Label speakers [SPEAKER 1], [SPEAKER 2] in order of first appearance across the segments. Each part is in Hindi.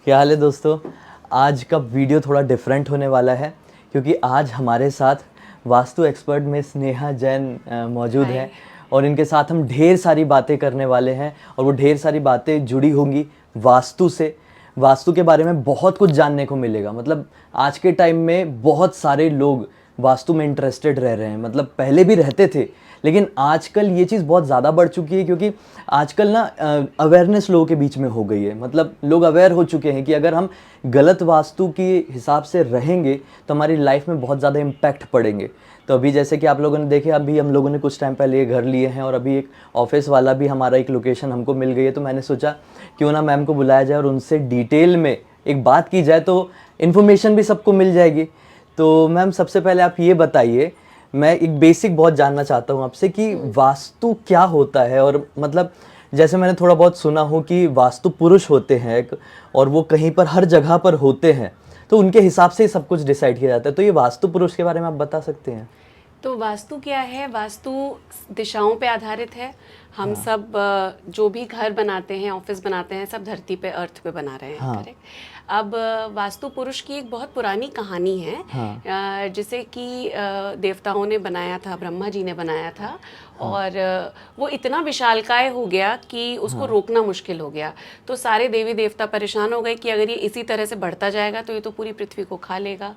[SPEAKER 1] क्या हाल है दोस्तों। आज का वीडियो थोड़ा डिफरेंट होने वाला है क्योंकि आज हमारे साथ वास्तु एक्सपर्ट में स्नेहा जैन मौजूद है और इनके साथ हम ढेर सारी बातें करने वाले हैं और वो ढेर सारी बातें जुड़ी होंगी वास्तु से। वास्तु के बारे में बहुत कुछ जानने को मिलेगा। मतलब आज के टाइम में बहुत सारे लोग वास्तु में इंटरेस्टेड रह रहे हैं। मतलब पहले भी रहते थे लेकिन आजकल ये चीज़ बहुत ज़्यादा बढ़ चुकी है क्योंकि आजकल ना अवेयरनेस लोगों के बीच में हो गई है। मतलब लोग अवेयर हो चुके हैं कि अगर हम गलत वास्तु के हिसाब से रहेंगे तो हमारी लाइफ में बहुत ज़्यादा इम्पैक्ट पड़ेंगे। तो अभी जैसे कि आप लोगों ने देखे, अभी हम लोगों ने कुछ टाइम पहले ये घर लिए हैं और अभी एक ऑफिस वाला भी हमारा एक लोकेशन हमको मिल गई है। तो मैंने सोचा क्यों ना मैम को बुलाया जाए और उनसे डिटेल में एक बात की जाए तो इन्फॉर्मेशन भी सबको मिल जाएगी। तो मैम सबसे पहले आप ये बताइए, मैं एक बेसिक बहुत जानना चाहता हूँ आपसे कि वास्तु क्या होता है। और मतलब जैसे मैंने थोड़ा बहुत सुना हो कि वास्तु पुरुष होते हैं और वो कहीं पर हर जगह पर होते हैं तो उनके हिसाब से ही सब कुछ डिसाइड किया जाता है। तो ये वास्तु पुरुष के बारे में आप बता सकते हैं?
[SPEAKER 2] तो वास्तु क्या है? वास्तु दिशाओं पे आधारित है। हम सब जो भी घर बनाते हैं, ऑफिस बनाते हैं, सब धरती पे, अर्थ पे बना रहे हैं। करेक्ट। अब वास्तु पुरुष की एक बहुत पुरानी कहानी है जिसे कि देवताओं ने बनाया था, ब्रह्मा जी ने बनाया था। और वो इतना विशालकाय हो गया कि उसको रोकना मुश्किल हो गया। तो सारे देवी देवता परेशान हो गए कि अगर ये इसी तरह से बढ़ता जाएगा तो ये तो पूरी पृथ्वी को खा लेगा।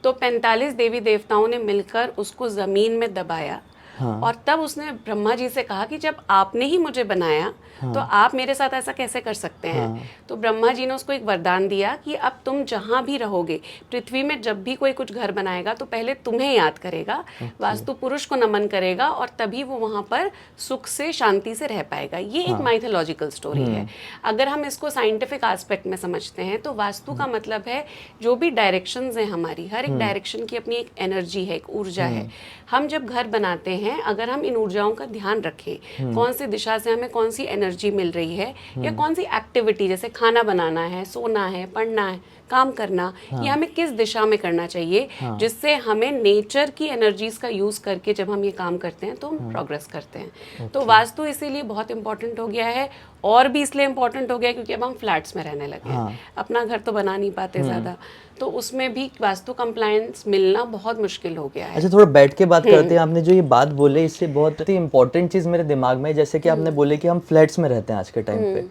[SPEAKER 2] तो 45 देवी देवताओं ने मिलकर उसको जमीन में दबाया। और तब उसने ब्रह्मा जी से कहा कि जब आपने ही मुझे बनाया तो आप मेरे साथ ऐसा कैसे कर सकते हैं? तो ब्रह्मा जी ने उसको एक वरदान दिया कि अब तुम जहाँ भी रहोगे पृथ्वी में, जब भी कोई कुछ घर बनाएगा तो पहले तुम्हें याद करेगा, वास्तु पुरुष को नमन करेगा और तभी वो वहाँ पर सुख से, शांति से रह पाएगा। ये एक माइथोलॉजिकल स्टोरी है। अगर हम इसको साइंटिफिक एस्पेक्ट में समझते हैं तो वास्तु का मतलब है जो भी डायरेक्शंस हैं हमारी, हर एक डायरेक्शन की अपनी एक एनर्जी है, एक ऊर्जा है। हम जब घर बनाते हैं, अगर हम इन ऊर्जाओं का ध्यान रखें, कौन सी दिशा से हमें कौन सी एनर्जी मिल रही है या कौन सी एक्टिविटी, जैसे खाना बनाना है, सोना है, पढ़ना है, काम करना, ये हमें किस दिशा में करना चाहिए, जिससे हमें नेचर की एनर्जीज का यूज करके जब हम ये काम करते हैं तो हम प्रोग्रेस करते हैं। तो वास्तु इसीलिए बहुत इंपॉर्टेंट हो गया है। और भी इसलिए इम्पोर्टेंट हो गया क्योंकि अब हम फ्लैट्स में रहने लगे हैं, अपना घर तो बना नहीं पाते ज़्यादा, तो उसमें भी वास्तु कंप्लायंस मिलना बहुत मुश्किल हो गया है।
[SPEAKER 1] अच्छा, थोड़ा बैठ के बात करते हैं। आपने जो ये बात बोले इससे बहुत ही इंपॉर्टेंट चीज़ मेरे दिमाग में है। जैसे कि आपने बोले कि हम फ्लैट्स में रहते हैं आज के टाइम पे,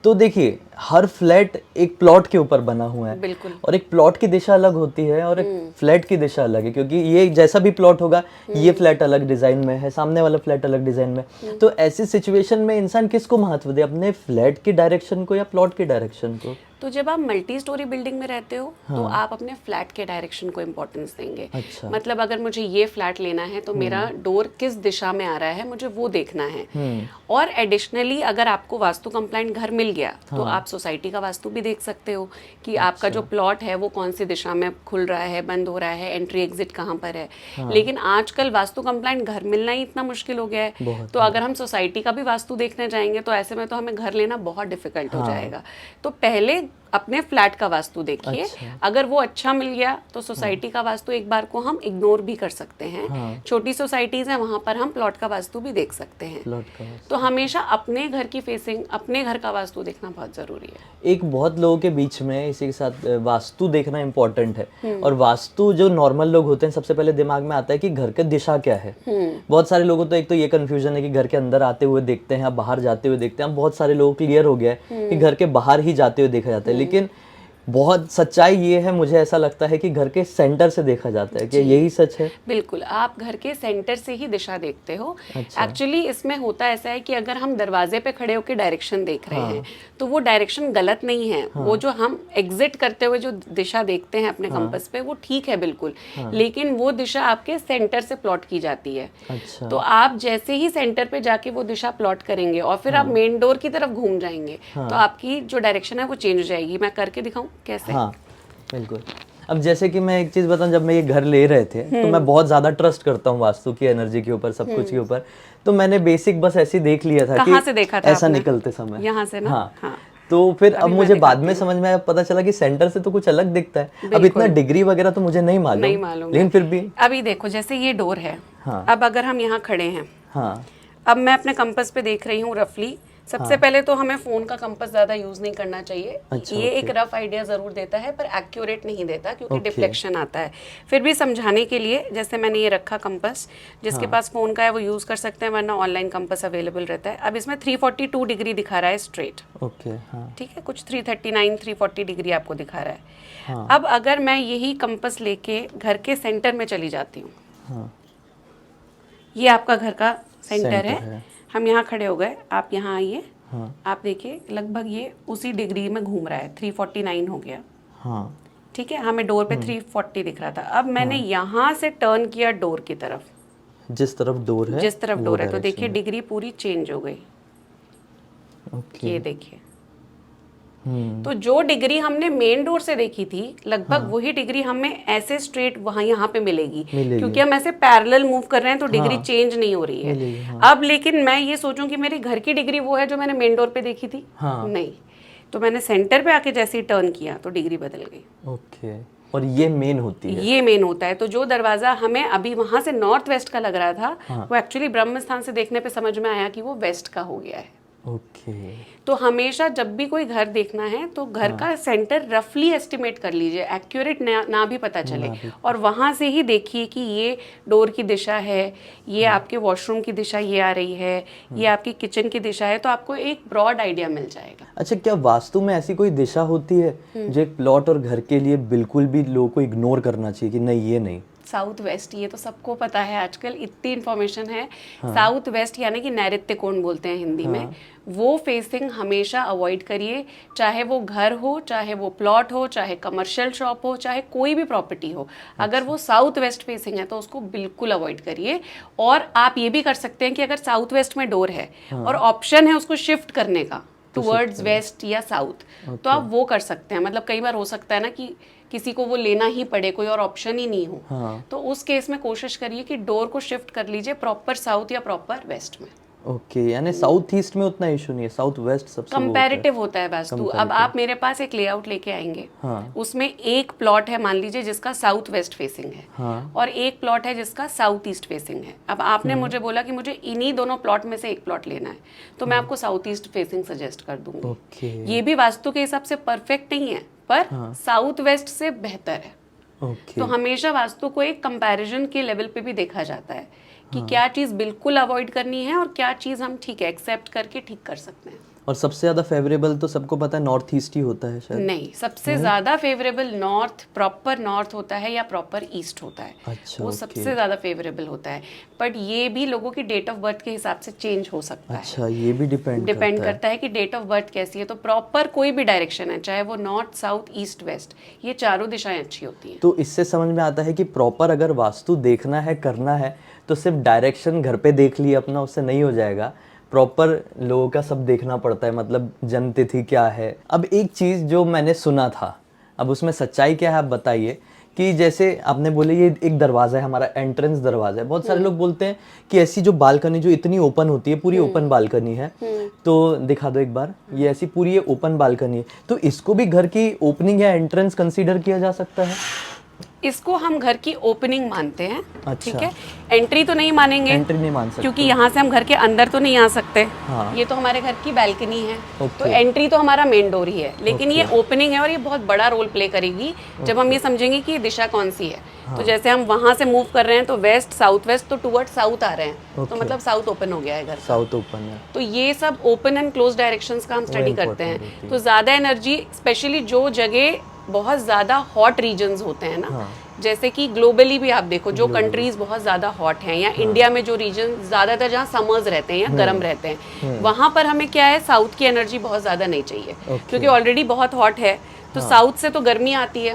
[SPEAKER 1] तो देखिए हर फ्लैट एक प्लॉट के ऊपर बना हुआ है।
[SPEAKER 2] बिल्कुल।
[SPEAKER 1] और एक प्लॉट की दिशा अलग होती है और एक फ्लैट की दिशा अलग है, क्योंकि ये जैसा भी प्लॉट होगा, ये फ्लैट अलग डिजाइन में है, सामने वाला फ्लैट अलग डिजाइन में। तो ऐसी सिचुएशन में इंसान किसको महत्व दे, अपने फ्लैट की डायरेक्शन को या प्लॉट की डायरेक्शन को?
[SPEAKER 2] तो जब आप मल्टी स्टोरी बिल्डिंग में रहते हो तो आप अपने फ्लैट के डायरेक्शन को इम्पोर्टेंस देंगे।
[SPEAKER 1] अच्छा।
[SPEAKER 2] मतलब अगर मुझे ये फ्लैट लेना है तो मेरा डोर किस दिशा में आ रहा है, मुझे वो देखना है। और एडिशनली अगर आपको वास्तु कंप्लाइंट घर मिल गया तो आप सोसाइटी का वास्तु भी देख सकते हो कि आपका जो प्लॉट है वो कौन सी दिशा में खुल रहा है, बंद हो रहा है, एंट्री एग्जिट कहाँ पर है। लेकिन आजकल वास्तु कंप्लाइंट घर मिलना ही इतना मुश्किल हो गया है, तो अगर हम सोसाइटी का भी वास्तु देखने जाएंगे तो ऐसे में तो हमें घर लेना बहुत डिफिकल्ट हो जाएगा। तो पहले अपने फ्लैट का वास्तु देखिए। अच्छा। अगर वो अच्छा मिल गया तो सोसाइटी का वास्तु एक बार को हम इग्नोर भी कर सकते हैं। छोटी सोसाइटीज हैं, वहां पर हम प्लॉट का वास्तु भी देख सकते हैं। तो हमेशा अपने घर की फेसिंग, अपने घर का वास्तु देखना बहुत जरूरी है।
[SPEAKER 1] एक बहुत लोगों के बीच में इसी के साथ वास्तु देखना इम्पोर्टेंट है। और वास्तु जो नॉर्मल लोग होते हैं, सबसे पहले दिमाग में आता है कि घर की दिशा क्या है। बहुत सारे लोगों तो एक तो ये कंफ्यूजन है कि घर के अंदर आते हुए देखते हैं, बाहर जाते हुए देखते हैं। बहुत सारे लोग क्लियर हो गया है कि घर के बाहर ही जाते हुए देखा जाता है। लेकिन बहुत सच्चाई ये है, मुझे ऐसा लगता है कि घर के सेंटर से देखा जाता है। क्या यही सच है?
[SPEAKER 2] बिल्कुल, आप घर के सेंटर से ही दिशा देखते हो। एक्चुअली इसमें होता ऐसा है कि अगर हम दरवाजे पे खड़े होकर डायरेक्शन देख रहे हैं तो वो डायरेक्शन गलत नहीं है। वो जो हम एग्जिट करते हुए जो दिशा देखते हैं अपने कंपास पे, वो ठीक है बिल्कुल। लेकिन वो दिशा आपके सेंटर से प्लॉट की जाती है।
[SPEAKER 1] अच्छा।
[SPEAKER 2] तो आप जैसे ही सेंटर पे जाके वो दिशा प्लॉट करेंगे और फिर आप मेन डोर की तरफ घूम जाएंगे तो आपकी जो डायरेक्शन है वो चेंज हो जाएगी। मैं करके दिखाऊं कैसे?
[SPEAKER 1] हाँ बिल्कुल। अब जैसे कि मैं एक चीज बताऊं, जब मैं ये घर ले रहे थे तो मैं बहुत ज्यादा ट्रस्ट करता हूँ वास्तु की एनर्जी के ऊपर, सब कुछ के ऊपर। तो मैंने बेसिक बस ऐसे ही देख लिया था।
[SPEAKER 2] कहाँ से देखा था
[SPEAKER 1] ऐसा
[SPEAKER 2] आपने?
[SPEAKER 1] निकलते समय
[SPEAKER 2] यहाँ से ना? हाँ।
[SPEAKER 1] तो फिर अब मुझे बाद में समझ में आया, पता चला कि सेंटर से तो कुछ अलग दिखता है। अब इतना डिग्री वगैरह तो मुझे नहीं मालूम, लेकिन फिर भी
[SPEAKER 2] अभी देखो, जैसे ये डोर है। अब अगर हम यहाँ खड़े हैं,
[SPEAKER 1] हाँ,
[SPEAKER 2] अब मैं अपने कंपास पे देख रही हूँ रफली सबसे पहले तो हमें फोन का कंपास ज्यादा यूज नहीं करना चाहिए।
[SPEAKER 1] अच्छा,
[SPEAKER 2] ये एक
[SPEAKER 1] ओके।
[SPEAKER 2] रफ आइडिया जरूर देता है पर एक्यूरेट नहीं देता, क्योंकि
[SPEAKER 1] ओके।
[SPEAKER 2] डिफ्लेक्शन आता है। फिर भी समझाने के लिए, जैसे मैंने ये रखा कंपास, जिसके पास फोन का है वो यूज कर सकते हैं, वरना ऑनलाइन कंपास अवेलेबल रहता है। अब इसमें 342 डिग्री दिखा रहा है स्ट्रेट,
[SPEAKER 1] ओके। हाँ।
[SPEAKER 2] ठीक है, कुछ 339 340 डिग्री आपको दिखा रहा है।
[SPEAKER 1] हाँ।
[SPEAKER 2] अब अगर मैं यही कंपास लेके घर के सेंटर में चली जाती हूँ,
[SPEAKER 1] हाँ।
[SPEAKER 2] ये आपका घर का सेंटर
[SPEAKER 1] सेंटर
[SPEAKER 2] है,
[SPEAKER 1] है।
[SPEAKER 2] हम यहाँ खड़े हो गए, आप यहाँ आइए,
[SPEAKER 1] हाँ।
[SPEAKER 2] आप देखिए लगभग ये उसी डिग्री में घूम रहा है, 349 हो गया,
[SPEAKER 1] हाँ।
[SPEAKER 2] ठीक है। हमें डोर पे 340 दिख रहा था। अब मैंने यहाँ से टर्न किया डोर की तरफ,
[SPEAKER 1] जिस तरफ डोर है,
[SPEAKER 2] जिस तरफ
[SPEAKER 1] वो
[SPEAKER 2] डोर है, तो
[SPEAKER 1] direction
[SPEAKER 2] देखिए
[SPEAKER 1] में।
[SPEAKER 2] डिग्री पूरी चेंज हो गई,
[SPEAKER 1] ओके।
[SPEAKER 2] ये देखिए। तो जो डिग्री हमने मेन डोर से देखी थी, लगभग वही डिग्री हमें ऐसे स्ट्रेट वहां यहाँ पे मिलेगी, क्योंकि हम ऐसे पैरेलल मूव कर रहे हैं, तो डिग्री चेंज नहीं हो रही
[SPEAKER 1] मिलेगी,
[SPEAKER 2] है।
[SPEAKER 1] हाँ।
[SPEAKER 2] अब लेकिन मैं ये सोचूं कि मेरी घर की डिग्री वो है जो मैंने मेन डोर पे देखी थी,
[SPEAKER 1] हाँ।
[SPEAKER 2] नहीं, तो मैंने सेंटर पे आके जैसे ही टर्न किया तो डिग्री बदल गई।
[SPEAKER 1] ओके। और ये मेन होती है।
[SPEAKER 2] ये मेन होता है। तो जो दरवाजा हमें अभी वहां से नॉर्थ वेस्ट का लग रहा था, वो एक्चुअली ब्रह्म स्थान से देखने पे समझ में आया कि वो वेस्ट का हो गया है।
[SPEAKER 1] ओके।
[SPEAKER 2] तो हमेशा जब भी कोई घर देखना है तो घर का सेंटर रफली एस्टिमेट कर लीजिए, एक्यूरेट ना भी पता चले, और वहां से ही देखिए कि ये डोर की दिशा है, ये आपके वॉशरूम की दिशा ये आ रही है, ये आपकी किचन की दिशा है, तो आपको एक ब्रॉड आइडिया मिल जाएगा।
[SPEAKER 1] अच्छा, क्या वास्तु में ऐसी कोई दिशा होती है जो एक प्लॉट और घर के लिए बिल्कुल भी लोगों को इग्नोर करना चाहिए कि नहीं, ये नहीं?
[SPEAKER 2] साउथ वेस्ट, ये तो सबको पता है, आजकल इतनी इन्फॉर्मेशन है। साउथ वेस्ट यानी कि नैऋत्य कोण बोलते हैं हिंदी में, वो फेसिंग हमेशा अवॉइड करिए, चाहे वो घर हो, चाहे वो प्लॉट हो, चाहे कमर्शियल शॉप हो, चाहे कोई भी प्रॉपर्टी हो। अगर वो साउथ वेस्ट फेसिंग है तो उसको बिल्कुल अवॉइड करिए। और आप ये भी कर सकते हैं कि अगर साउथ वेस्ट में डोर है और ऑप्शन है उसको शिफ्ट करने का टुवर्ड्स वेस्ट या साउथ, तो आप वो कर सकते हैं। मतलब कई बार हो सकता है ना कि किसी को वो लेना ही पड़े, कोई और ऑप्शन ही नहीं हो,
[SPEAKER 1] हाँ।
[SPEAKER 2] तो उस केस में कोशिश करिए कि डोर को शिफ्ट कर लीजिए प्रॉपर साउथ या प्रॉपर वेस्ट में।
[SPEAKER 1] ओके, यानी साउथ ईस्ट में उतना इशू नहीं है, साउथ वेस्ट सबसे वो होता है।
[SPEAKER 2] कंपैरेटिव होता है वास्तु। अब आप मेरे पास एक लेआउट लेके आएंगे,
[SPEAKER 1] हाँ।
[SPEAKER 2] उसमें एक प्लॉट है मान लीजिए जिसका साउथ वेस्ट फेसिंग है,
[SPEAKER 1] हाँ।
[SPEAKER 2] और एक प्लॉट है जिसका साउथ ईस्ट फेसिंग है। अब आपने मुझे बोला कि मुझे इन्हीं दोनों प्लॉट में से एक प्लॉट लेना है, तो मैं आपको साउथ ईस्ट फेसिंग सजेस्ट कर दूंगी।
[SPEAKER 1] ओके।
[SPEAKER 2] ये भी वास्तु के हिसाब से परफेक्ट नहीं है, पर साउथ वेस्ट से बेहतर है।
[SPEAKER 1] ओके।
[SPEAKER 2] तो हमेशा वास्तु को एक कंपैरिजन के लेवल पे भी देखा जाता है कि क्या चीज़ बिल्कुल अवॉइड करनी है और क्या चीज़ हम ठीक है एक्सेप्ट करके ठीक कर सकते हैं।
[SPEAKER 1] और सबसे ज्यादा फेवरेबल तो सबको पता है नॉर्थ ईस्ट ही होता है शायद।
[SPEAKER 2] नहीं, सबसे ज्यादा फेवरेबल नॉर्थ, प्रॉपर नॉर्थ होता है या प्रॉपर ईस्ट होता है।
[SPEAKER 1] अच्छा,
[SPEAKER 2] वो
[SPEAKER 1] ओके।
[SPEAKER 2] सबसे ज्यादा फेवरेबल होता है, बट ये भी लोगों की डेट ऑफ बर्थ के हिसाब से चेंज हो सकता है।
[SPEAKER 1] अच्छा, ये भी डिपेंड
[SPEAKER 2] करता है कि डेट ऑफ बर्थ कैसी है। तो प्रॉपर कोई भी डायरेक्शन है, चाहे वो नॉर्थ साउथ ईस्ट वेस्ट, ये चारों दिशाएं अच्छी होती हैं।
[SPEAKER 1] तो इससे समझ में आता है कि प्रॉपर अगर वास्तु देखना है, करना है, तो सिर्फ डायरेक्शन घर पे देख लिए अपना उससे नहीं हो जाएगा, प्रॉपर लोगों का सब देखना पड़ता है, मतलब जन्म तिथि क्या है। अब एक चीज़ जो मैंने सुना था, अब उसमें सच्चाई क्या है आप बताइए, कि जैसे आपने बोले ये एक दरवाज़ा है हमारा, एंट्रेंस दरवाज़ा है, बहुत सारे लोग बोलते हैं कि ऐसी जो बालकनी जो इतनी ओपन होती है, पूरी ओपन बालकनी है, तो दिखा दो एक बार, ये ऐसी पूरी ये ओपन बालकनी है, तो इसको भी घर की ओपनिंग या एंट्रेंस कंसीडर किया जा सकता है?
[SPEAKER 2] इसको हम घर की ओपनिंग मानते हैं,
[SPEAKER 1] अच्छा।
[SPEAKER 2] ठीक है। एंट्री तो नहीं मानेंगे,
[SPEAKER 1] एंट्री नहीं मान सकते
[SPEAKER 2] क्योंकि यहाँ से हम घर के अंदर तो नहीं आ सकते।
[SPEAKER 1] हाँ।
[SPEAKER 2] ये तो हमारे घर की बैल्कनी है,
[SPEAKER 1] ओके।
[SPEAKER 2] तो एंट्री तो हमारा मेन डोर ही है, लेकिन ये ओपनिंग है और ये बहुत बड़ा रोल प्ले करेगी जब हम ये समझेंगे कि दिशा कौन सी है। तो जैसे हम वहां से मूव कर रहे हैं तो वेस्ट साउथ वेस्ट, तो टुवर्ड साउथ आ रहे हैं, तो मतलब साउथ ओपन हो गया है घर का।
[SPEAKER 1] साउथ ओपन है।
[SPEAKER 2] तो ये सब ओपन एंड क्लोज डायरेक्शंस का हम स्टडी करते हैं। तो ज्यादा एनर्जी, स्पेशली जो जगह बहुत ज्यादा हॉट रीजन्स होते हैं ना, जैसे कि ग्लोबली भी आप देखो, जो कंट्रीज बहुत ज्यादा हॉट हैं, या इंडिया में जो रीजन ज्यादातर जहाँ समर्स रहते हैं या गर्म रहते हैं, वहां पर हमें क्या है, साउथ की एनर्जी बहुत ज्यादा नहीं चाहिए, क्योंकि ऑलरेडी बहुत हॉट है। तो साउथ से तो गर्मी आती है,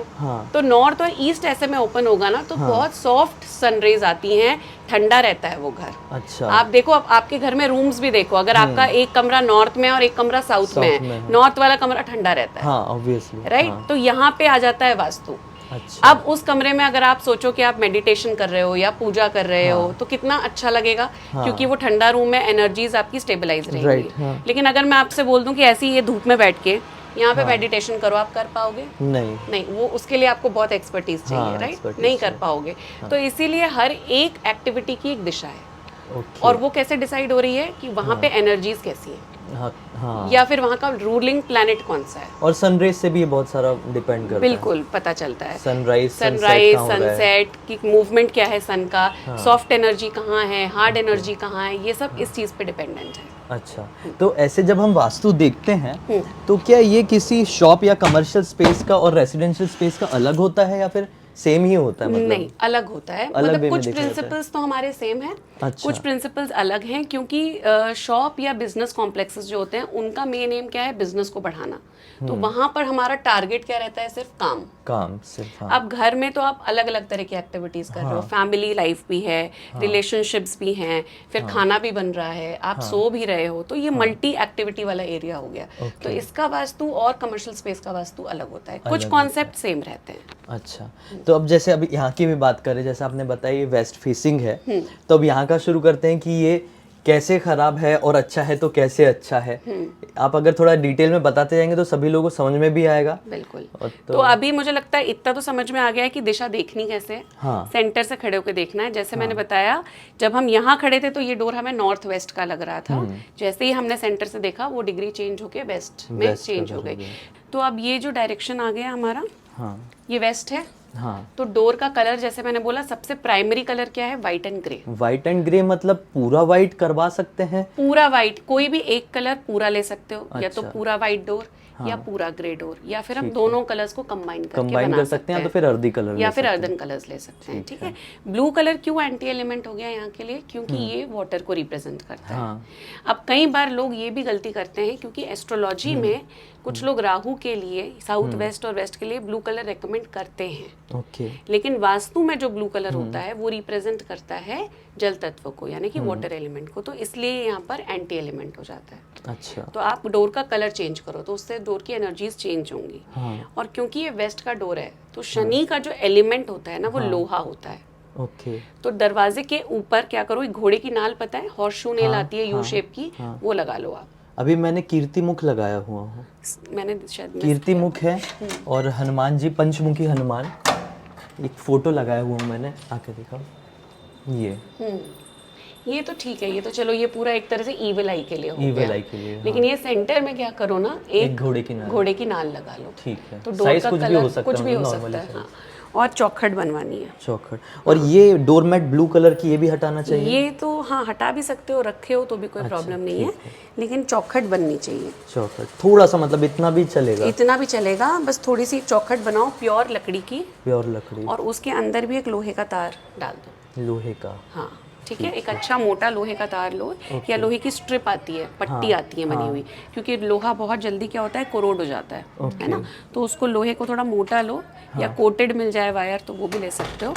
[SPEAKER 2] तो नॉर्थ और ईस्ट ऐसे में ओपन होगा ना, तो बहुत सॉफ्ट सनरेज आती हैं, ठंडा रहता है वो घर।
[SPEAKER 1] अच्छा।
[SPEAKER 2] आप देखो, अब आपके घर में रूम्स भी देखो, अगर आपका एक कमरा नॉर्थ में और एक कमरा साउथ में है, नॉर्थ वाला कमरा ठंडा रहता है,
[SPEAKER 1] हाँ, ऑब्वियसली,
[SPEAKER 2] राइट। तो यहाँ पे आ जाता है वास्तु।
[SPEAKER 1] अच्छा।
[SPEAKER 2] अब उस कमरे में अगर आप सोचो कि आप मेडिटेशन कर रहे हो या पूजा कर रहे हो, तो कितना अच्छा लगेगा, क्योंकि वो ठंडा रूम में एनर्जीज आपकी स्टेबलाइज रहेंगी। लेकिन अगर मैं आपसे बोल दूं कि ऐसी ये धूप में बैठ के यहाँ पे मेडिटेशन करो, आप कर पाओगे? नहीं, वो उसके लिए आपको बहुत एक्सपर्टीज चाहिए, राइट? नहीं कर पाओगे। तो इसीलिए हर एक एक्टिविटी की एक दिशा है, और वो कैसे डिसाइड हो रही है कि वहाँ पे एनर्जीज कैसी है।
[SPEAKER 1] हाँ हाँ।
[SPEAKER 2] या फिर वहाँ का रूलिंग प्लैनेट कौन सा है,
[SPEAKER 1] और सनराइज से भी ये बहुत सारा डिपेंड करता
[SPEAKER 2] बिल्कुल पता चलता है।
[SPEAKER 1] है। सनराइज
[SPEAKER 2] सनराइज सनसेट की मूवमेंट क्या है सन का, सॉफ्ट एनर्जी कहाँ है, हार्ड एनर्जी कहाँ है, ये सब इस चीज़ पे डिपेंडेंट है।
[SPEAKER 1] अच्छा, तो ऐसे जब हम वास्तु देखते हैं तो क्या ये किसी शॉप या कमर्शियल स्पेस का और रेसिडेंशियल स्पेस का अलग होता है या फिर सेम ही होता है? मतलब
[SPEAKER 2] नहीं, अलग होता है।
[SPEAKER 1] अलग
[SPEAKER 2] मतलब
[SPEAKER 1] way में
[SPEAKER 2] कुछ
[SPEAKER 1] देखा जाता है।
[SPEAKER 2] प्रिंसिपल्स तो हमारे सेम हैं,
[SPEAKER 1] अच्छा।
[SPEAKER 2] कुछ प्रिंसिपल्स अलग हैं, क्योंकि शॉप या बिजनेस कॉम्प्लेक्सेस जो होते हैं उनका मेन एम क्या है, बिजनेस को बढ़ाना। तो वहां पर हमारा टारगेट क्या रहता है, सिर्फ काम
[SPEAKER 1] सिर्फ। हाँ।
[SPEAKER 2] अब घर में तो आप अलग अलग तरह की एक्टिविटीज कर रहे हो, फैमिली लाइफ भी है, रिलेशनशिप्स भी हैं, फिर खाना भी बन रहा है, आप सो भी रहे हो, तो ये मल्टी एक्टिविटी वाला एरिया हो गया। तो इसका वास्तु और कमर्शियल स्पेस का वास्तु अलग होता है, कुछ कॉन्सेप्ट सेम रहते हैं।
[SPEAKER 1] अच्छा, तो अब जैसे अभी यहाँ की भी बात करें, जैसे आपने बताया ये वेस्ट फेसिंग है, तो अब यहाँ का शुरू करते हैं कि ये कैसे खराब है और अच्छा है तो कैसे अच्छा है। आप अगर थोड़ा डिटेल में बताते जाएंगे तो सभी लोगों को समझ में भी आएगा।
[SPEAKER 2] बिल्कुल। तो अभी मुझे लगता है इतना तो समझ में आ गया है कि दिशा देखनी कैसे है।
[SPEAKER 1] हाँ।
[SPEAKER 2] सेंटर से खड़े होकर देखना है। जैसे मैंने बताया, जब हम यहाँ खड़े थे तो ये डोर हमें नॉर्थ वेस्ट का लग रहा था, जैसे ही हमने सेंटर से देखा वो डिग्री चेंज होके वेस्ट में चेंज हो गई। तो अब ये जो डायरेक्शन आ गया हमारा, ये वेस्ट है।
[SPEAKER 1] हाँ।
[SPEAKER 2] तो डोर का कलर, जैसे मैंने बोला, सबसे प्राइमरी कलर क्या है, white and grey.
[SPEAKER 1] White and grey मतलब पूरा व्हाइट करवा सकते हैं?
[SPEAKER 2] पूरा व्हाइट, कोई भी एक कलर पूरा ले सकते हो। या तो
[SPEAKER 1] अच्छा।
[SPEAKER 2] पूरा व्हाइट डोर या पूरा ग्रे डोर, या फिर हम दोनों कलर्स को कंबाइन
[SPEAKER 1] कर सकते हैं, तो फिर अर्दी कलर
[SPEAKER 2] या फिर अर्दन कलर्स ले सकते हैं। ठीक है। ब्लू कलर क्यों एंटी एलिमेंट हो गया यहाँ के लिए, क्योंकि ये वाटर को रिप्रेजेंट करता है। अब कई बार लोग ये भी गलती करते हैं, क्योंकि एस्ट्रोलॉजी में कुछ लोग राहु के लिए साउथ वेस्ट और वेस्ट के लिए ब्लू कलर रेकमेंड करते हैं।
[SPEAKER 1] ओके।
[SPEAKER 2] लेकिन वास्तु में जो ब्लू कलर होता है वो रिप्रेजेंट करता है जल तत्व को, यानी कि वाटर एलिमेंट को, तो इसलिए यहाँ पर एंटी एलिमेंट हो जाता है।
[SPEAKER 1] अच्छा।
[SPEAKER 2] तो आप डोर का कलर चेंज करो तो उससे डोर की एनर्जीज चेंज होंगी। और क्योंकि ये वेस्ट का डोर है तो शनि का जो एलिमेंट होता है ना, वो लोहा होता है।
[SPEAKER 1] ओके।
[SPEAKER 2] तो दरवाजे के ऊपर क्या करो, एक घोड़े की नाल, पता है हॉर्स शू नेल आती है यू शेप की, वो लगा लो आप।
[SPEAKER 1] अभी मैंने कीर्ति मुख लगाया हुआ हूँ।
[SPEAKER 2] मैंने शायद
[SPEAKER 1] कीर्ति मुख है और हनुमान जी, पंचमुखी हनुमान, एक फोटो लगाया हुआ हूँ मैंने, आके दिखाओ।
[SPEAKER 2] ये तो ठीक है, ये तो चलो, ये पूरा एक तरह से ईविल आई के लिए हो
[SPEAKER 1] ईविल
[SPEAKER 2] गया।
[SPEAKER 1] आई के लिए।
[SPEAKER 2] लेकिन ये सेंटर में क्या करो ना, एक
[SPEAKER 1] घोड़े की नाल
[SPEAKER 2] लगा लो।
[SPEAKER 1] ठीक है।
[SPEAKER 2] तो डोर
[SPEAKER 1] साइज
[SPEAKER 2] का
[SPEAKER 1] कुछ भी
[SPEAKER 2] कलर
[SPEAKER 1] हो सकता
[SPEAKER 2] कुछ भी
[SPEAKER 1] है,
[SPEAKER 2] हो
[SPEAKER 1] नॉर्मली
[SPEAKER 2] सकता है। हाँ। और चौखट बनवानी है।
[SPEAKER 1] चौखट। और ये डोरमेट ब्लू कलर की, ये भी हटाना चाहिए?
[SPEAKER 2] ये तो हाँ, हटा भी सकते हो, रखे हो तो भी कोई प्रॉब्लम नहीं है, लेकिन चौखट बननी चाहिए।
[SPEAKER 1] चौखट थोड़ा सा, मतलब इतना भी चलेगा?
[SPEAKER 2] इतना भी चलेगा, बस थोड़ी सी चौखट बनाओ प्योर लकड़ी की।
[SPEAKER 1] प्योर लकड़ी।
[SPEAKER 2] और उसके अंदर भी एक लोहे का तार डाल दो।
[SPEAKER 1] लोहे का?
[SPEAKER 2] हाँ ठीक है। एक अच्छा मोटा लोहे का तार लो, या लोहे की स्ट्रिप आती है, पट्टी आती है बनी हुई, क्योंकि लोहा बहुत जल्दी क्या होता है, कोरोड हो जाता है ना। तो उसको लोहे को थोड़ा मोटा लो, या कोटेड मिल जाए वायर तो वो भी ले सकते हो।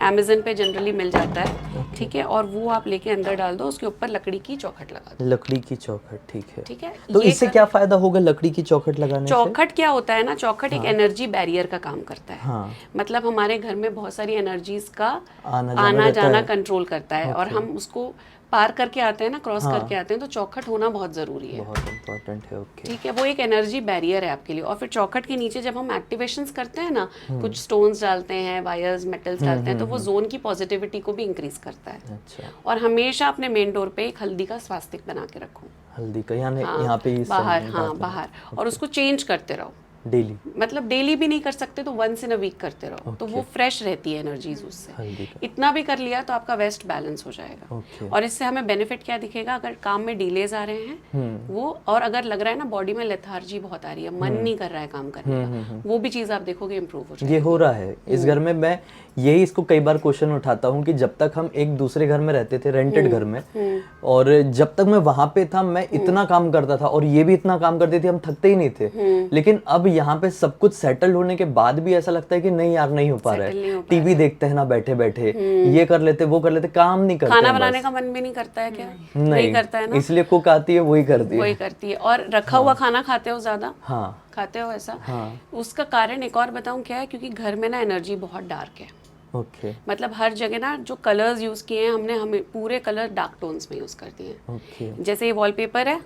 [SPEAKER 2] अमेज़न पे जनरली मिल जाता है। ठीक है। और वो आप लेके अंदर डाल दो, उसके ऊपर लकड़ी की चौखट लगा दो।
[SPEAKER 1] लकड़ी की चौखट, ठीक है।
[SPEAKER 2] ठीक है।
[SPEAKER 1] तो इससे क्या फायदा होगा लकड़ी की चौखट लगाने से?
[SPEAKER 2] चौखट क्या होता है ना, चौखट एक एनर्जी बैरियर का काम करता है। मतलब हमारे घर में बहुत सारी एनर्जीज का आना जाना कंट्रोल करता है, और हम उसको पार करके आते हैं ना, क्रॉस करके आते हैं, तो चौखट होना बहुत जरूरी है,
[SPEAKER 1] बहुत इंपॉर्टेंट है। ओके।
[SPEAKER 2] ठीक है। वो एक एनर्जी बैरियर है आपके लिए। और फिर चौखट के नीचे जब हम एक्टिवेशंस करते हैं ना, कुछ स्टोन्स डालते हैं, वायर्स, मेटल्स डालते हैं, तो वो जोन की पॉजिटिविटी को भी इंक्रीज करता है।
[SPEAKER 1] अच्छा।
[SPEAKER 2] और हमेशा अपने मेन डोर पे एक हल्दी का स्वास्तिक बना के रखो।
[SPEAKER 1] हल्दी का, यानी यहाँ पे ही
[SPEAKER 2] बाहर, हाँ बाहर। और उसको चेंज करते रहो
[SPEAKER 1] डेली।
[SPEAKER 2] मतलब डेली भी नहीं कर सकते तो वंस इन अ वीक करते रहो, तो वो फ्रेश रहती है एनर्जीज उससे। इतना भी कर लिया तो आपका वेस्ट बैलेंस हो जाएगा। और इससे हमें बेनिफिट क्या दिखेगा, अगर काम में डिलेज आ रहे हैं वो, और अगर लग रहा है ना बॉडी में लेथार्जी बहुत आ रही है, मन नहीं कर रहा है काम करने का, वो भी चीज आप देखोगे इम्प्रूव हो जाएगी।
[SPEAKER 1] ये हो रहा है इस घर में। मैं यही इसको कई बार क्वेश्चन उठाता हूँ कि जब तक हम एक दूसरे घर में रहते थे, रेंटेड घर में, और जब तक मैं वहां पे था, मैं इतना काम करता था और ये भी इतना काम करते थे, हम थकते ही नहीं थे। लेकिन अब यहाँ पे सब कुछ सेटल होने के बाद भी ऐसा लगता है कि नहीं यार, नहीं हो पा रहा है। टीवी देखते हैं ना बैठे बैठे, ये कर लेते, वो कर लेते, काम नहीं करते।
[SPEAKER 2] खाना बनाने का मन भी नहीं करता है क्या? नहीं करता है ना,
[SPEAKER 1] इसलिए कुक आती है, वही करती है।
[SPEAKER 2] और रखा हुआ खाना खाते हो ज्यादा?
[SPEAKER 1] हाँ
[SPEAKER 2] खाते हो ऐसा। उसका कारण एक और बताऊं क्या है, क्योंकि घर में ना एनर्जी बहुत डार्क है।
[SPEAKER 1] ओके।
[SPEAKER 2] मतलब हर जगह ना जो कलर्स यूज किए हैं हमने, हमें पूरे कलर डार्क टोन्स में यूज कर दिए हैं।
[SPEAKER 1] ओके।
[SPEAKER 2] जैसे ये वॉलपेपर है,